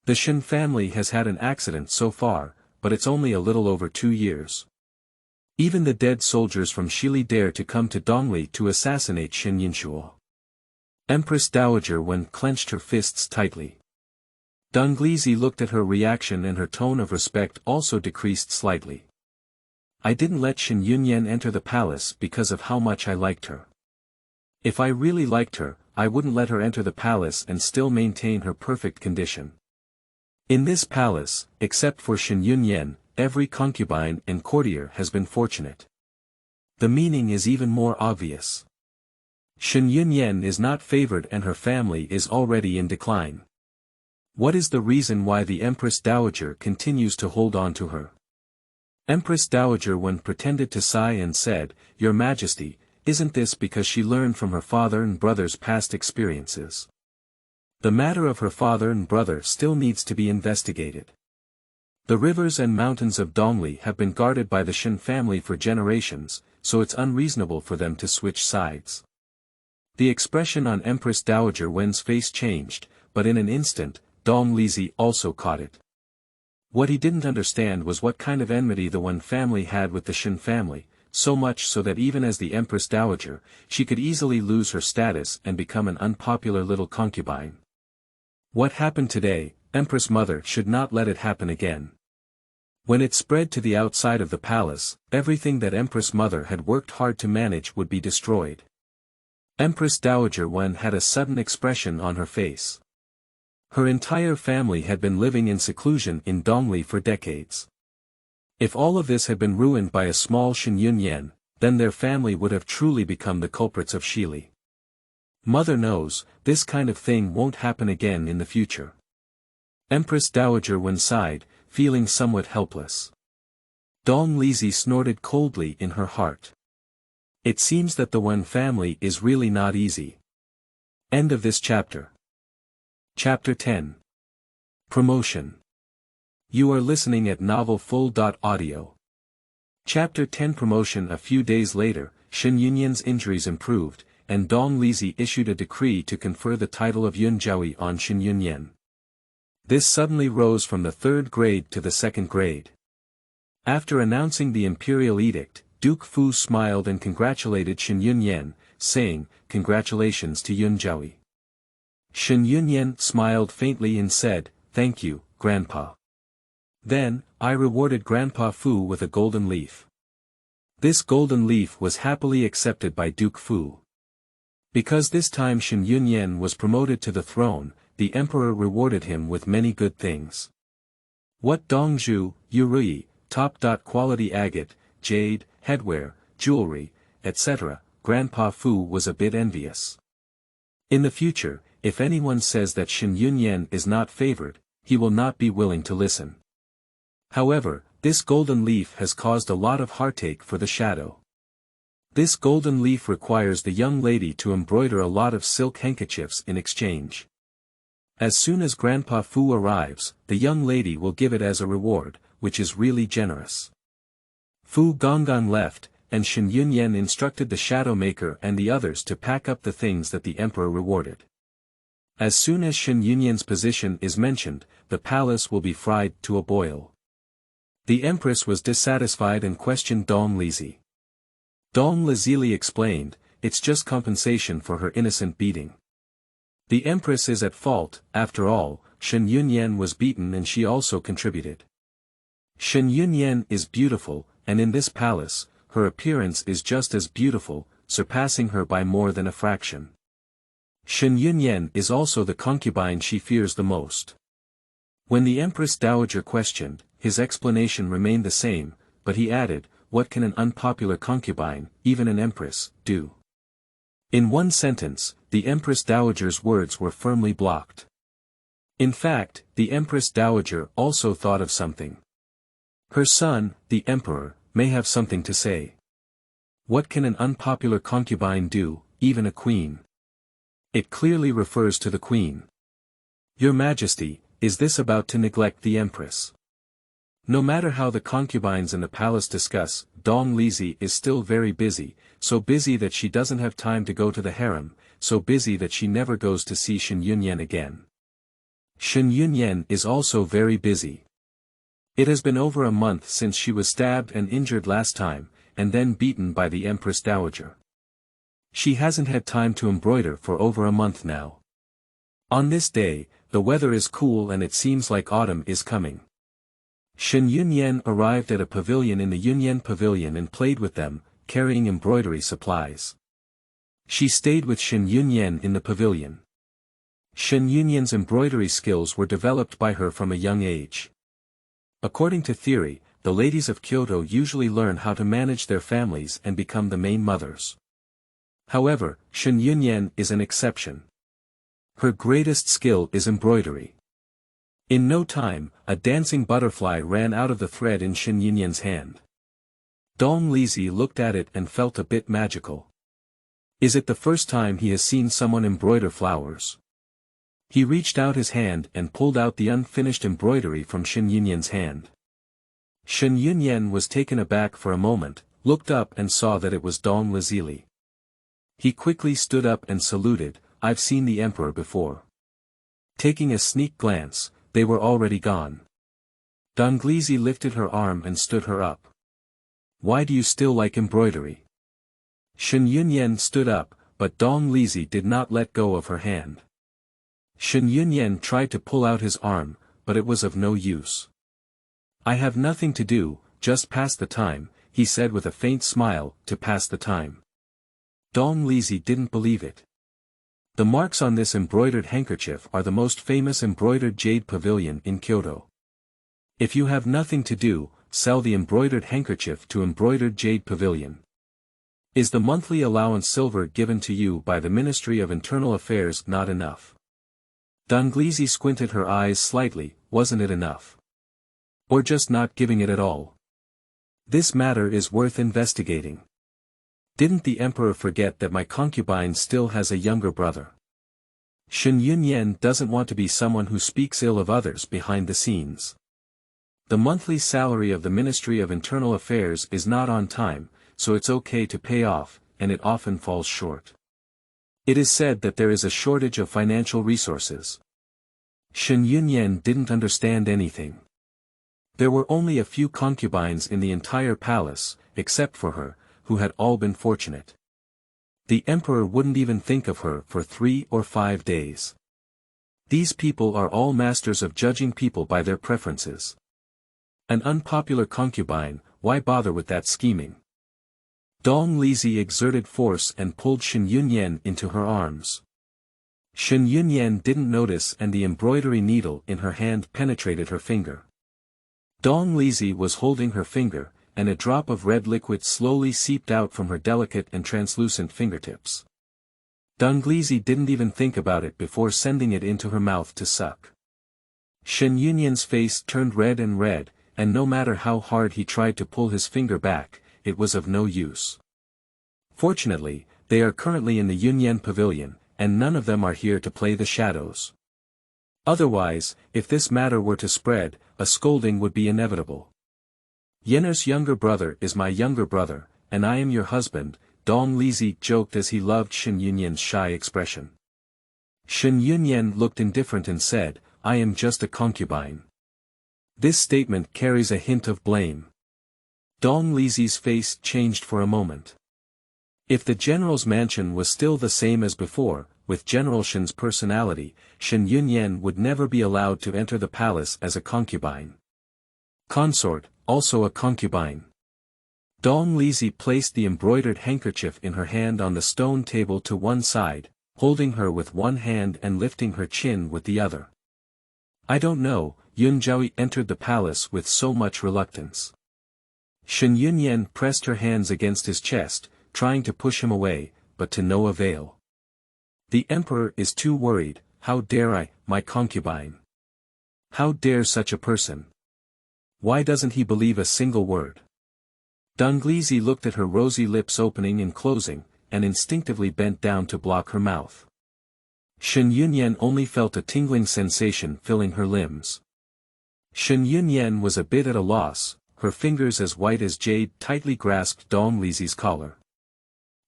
The Shen family has had an accident so far, but it's only a little over 2 years. Even the dead soldiers from Shili dare to come to Dongli to assassinate Shen Yunshua. Empress Dowager Wen clenched her fists tightly. Donglisi looked at her reaction and her tone of respect also decreased slightly. "I didn't let Shen Yunyan enter the palace because of how much I liked her. If I really liked her, I wouldn't let her enter the palace and still maintain her perfect condition. In this palace, except for Shen Yunyan, every concubine and courtier has been fortunate. The meaning is even more obvious. Shen Yunyan is not favored and her family is already in decline. What is the reason why the Empress Dowager continues to hold on to her? Empress Dowager Wen pretended to sigh and said, "Your Majesty, isn't this because she learned from her father and brother's past experiences? The matter of her father and brother still needs to be investigated. The rivers and mountains of Dongli have been guarded by the Shen family for generations, so it's unreasonable for them to switch sides." The expression on Empress Dowager Wen's face changed, but in an instant, Dong Lizi also caught it. What he didn't understand was what kind of enmity the Wen family had with the Shen family, so much so that even as the Empress Dowager, she could easily lose her status and become an unpopular little concubine. What happened today, Empress Mother should not let it happen again. When it spread to the outside of the palace, everything that Empress Mother had worked hard to manage would be destroyed. Empress Dowager Wen had a sudden expression on her face. Her entire family had been living in seclusion in Dongli for decades. If all of this had been ruined by a small Shen Yunyan, then their family would have truly become the culprits of Shili. Mother knows, this kind of thing won't happen again in the future. Empress Dowager Wen sighed, feeling somewhat helpless. Dong Lizi snorted coldly in her heart. It seems that the Wen family is really not easy. End of this chapter. Chapter 10. Promotion. You are listening at novelfull.audio. Chapter 10 Promotion. A few days later, Shen Yunyan's injuries improved, and Dong Lizi issued a decree to confer the title of Yunjiaoyi on Shen Yunyan. This suddenly rose from the 3rd grade to the 2nd grade. After announcing the imperial edict, Duke Fu smiled and congratulated Shen Yunyan, saying, "Congratulations to Yunjiaoyi." Shen Yunyan smiled faintly and said, "Thank you, Grandpa. Then, I rewarded Grandpa Fu with a golden leaf." This golden leaf was happily accepted by Duke Fu. Because this time Shen Yunyan was promoted to the throne, the emperor rewarded him with many good things. What Dongzhu, Yurui, top-quality agate, jade, headwear, jewelry, etc., Grandpa Fu was a bit envious. In the future, if anyone says that Shen Yunyan is not favored, he will not be willing to listen. However, this golden leaf has caused a lot of heartache for the shadow. This golden leaf requires the young lady to embroider a lot of silk handkerchiefs in exchange. As soon as Grandpa Fu arrives, the young lady will give it as a reward, which is really generous. Fu Gonggang left, and Shen Yunyan instructed the shadow maker and the others to pack up the things that the emperor rewarded. As soon as Shen Yunyan's position is mentioned, the palace will be fried to a boil. The empress was dissatisfied and questioned Dong Lizi. Dong Lizi explained, "It's just compensation for her innocent beating. The empress is at fault, after all, Shen Yunyan was beaten and she also contributed. Shen Yunyan is beautiful, and in this palace, her appearance is just as beautiful, surpassing her by more than a fraction. Shen Yunyan is also the concubine she fears the most." When the Empress Dowager questioned, his explanation remained the same, but he added, "What can an unpopular concubine, even an empress, do?" In one sentence, the Empress Dowager's words were firmly blocked. In fact, the Empress Dowager also thought of something. Her son, the Emperor, may have something to say. What can an unpopular concubine do, even a queen? It clearly refers to the queen. Your Majesty, is this about to neglect the Empress? No matter how the concubines in the palace discuss, Dong Lizi is still very busy, so busy that she doesn't have time to go to the harem, so busy that she never goes to see Shen Yunyan again. Shen Yunyan is also very busy. It has been over a month since she was stabbed and injured last time, and then beaten by the Empress Dowager. She hasn't had time to embroider for over a month now. On this day, the weather is cool and it seems like autumn is coming. Shen Yunyan arrived at a pavilion in the Yunyan Pavilion and played with them, carrying embroidery supplies. She stayed with Shen Yunyan in the pavilion. Shen Yunyan's embroidery skills were developed by her from a young age. According to theory, the ladies of Kyoto usually learn how to manage their families and become the main mothers. However, Shen Yunyan is an exception. Her greatest skill is embroidery. In no time, a dancing butterfly ran out of the thread in Shen Yunyan's hand. Dong Lizi looked at it and felt a bit magical. Is it the first time he has seen someone embroider flowers? He reached out his hand and pulled out the unfinished embroidery from Shen Yunyan's hand. Shen Yunyan was taken aback for a moment, looked up and saw that it was Dong Lizi. He quickly stood up and saluted, "I've seen the emperor before." Taking a sneak glance, they were already gone. Dong Lizi lifted her arm and stood her up. "Why do you still like embroidery?" Shen Yunyan stood up, but Dong Lizi did not let go of her hand. Shen Yunyan tried to pull out his arm, but it was of no use. "I have nothing to do, just pass the time," he said with a faint smile, "to pass the time." Dong Lizi didn't believe it. The marks on this embroidered handkerchief are the most famous embroidered jade pavilion in Kyoto. If you have nothing to do, sell the embroidered handkerchief to embroidered jade pavilion. Is the monthly allowance silver given to you by the Ministry of Internal Affairs not enough? Dong Lizi squinted her eyes slightly, wasn't it enough? Or just not giving it at all? This matter is worth investigating. Didn't the emperor forget that my concubine still has a younger brother? Shen Yunyan doesn't want to be someone who speaks ill of others behind the scenes. The monthly salary of the Ministry of Internal Affairs is not on time, so it's okay to pay off, and it often falls short. It is said that there is a shortage of financial resources. Shen Yunyan didn't understand anything. There were only a few concubines in the entire palace, except for her, who had all been fortunate. The emperor wouldn't even think of her for 3 or 5 days. These people are all masters of judging people by their preferences. An unpopular concubine, why bother with that scheming? Dong Lizi exerted force and pulled Shen Yunyan into her arms. Shen Yunyan didn't notice and the embroidery needle in her hand penetrated her finger. Dong Lizi was holding her finger, and a drop of red liquid slowly seeped out from her delicate and translucent fingertips. Dong Lizi didn't even think about it before sending it into her mouth to suck. Shen Yunyan's face turned red, and no matter how hard he tried to pull his finger back, it was of no use. Fortunately, they are currently in the Yunyan Pavilion, and none of them are here to play the shadows. Otherwise, if this matter were to spread, a scolding would be inevitable. "Yenner's younger brother is my younger brother, and I am your husband," Dong Lizi joked as he loved Shen Yunyan's shy expression. Shen Yunyan looked indifferent and said, "I am just a concubine." This statement carries a hint of blame. Dong Lizi's face changed for a moment. If the general's mansion was still the same as before, with General Shen's personality, Shen Yunyan would never be allowed to enter the palace as a concubine. Consort, also a concubine. Dong Lizi placed the embroidered handkerchief in her hand on the stone table to one side, holding her with one hand and lifting her chin with the other. "I don't know," Yun Zhaoyi entered the palace with so much reluctance. Shen Yunyan pressed her hands against his chest, trying to push him away, but to no avail. "The emperor is too worried, how dare I, my concubine? How dare such a person? Why doesn't he believe a single word?" Dong Lizi looked at her rosy lips opening and closing, and instinctively bent down to block her mouth. Shen Yunyan only felt a tingling sensation filling her limbs. Shen Yunyan was a bit at a loss, her fingers as white as jade tightly grasped Dong Lizi's collar.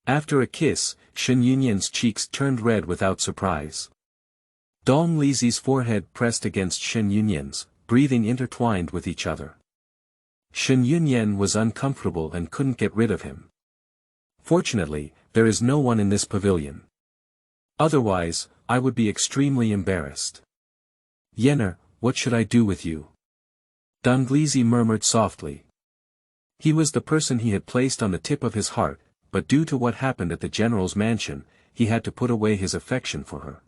After a kiss, Shen Yunyan's cheeks turned red without surprise. Dong Lizi's forehead pressed against Shen Yunyan's, breathing intertwined with each other. Shen Yunyan was uncomfortable and couldn't get rid of him. Fortunately, there is no one in this pavilion. Otherwise, I would be extremely embarrassed. "Yenner, what should I do with you?" Dong Lizi murmured softly. He was the person he had placed on the tip of his heart, but due to what happened at the general's mansion, he had to put away his affection for her.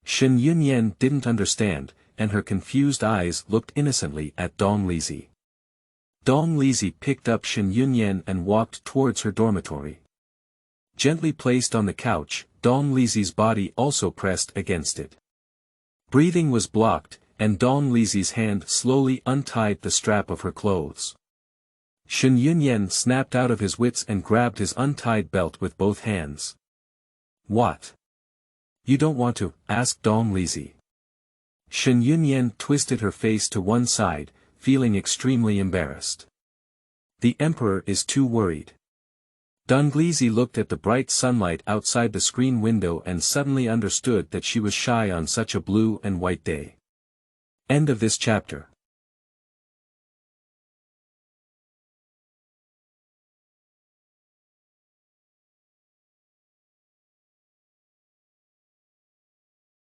Shen Yunyan didn't understand, and her confused eyes looked innocently at Dong Lizi. Dong Lizi picked up Shen Yunyan and walked towards her dormitory. Gently placed on the couch, Dong Lizi's body also pressed against it. Breathing was blocked, and Dong Lizi's hand slowly untied the strap of her clothes. Shen Yunyan snapped out of his wits and grabbed his untied belt with both hands. What? You don't want to? Asked Dong Lizi. Shen Yunyan twisted her face to one side, feeling extremely embarrassed. The emperor is too worried. Dong Lizi looked at the bright sunlight outside the screen window and suddenly understood that she was shy on such a blue and white day. End of this chapter.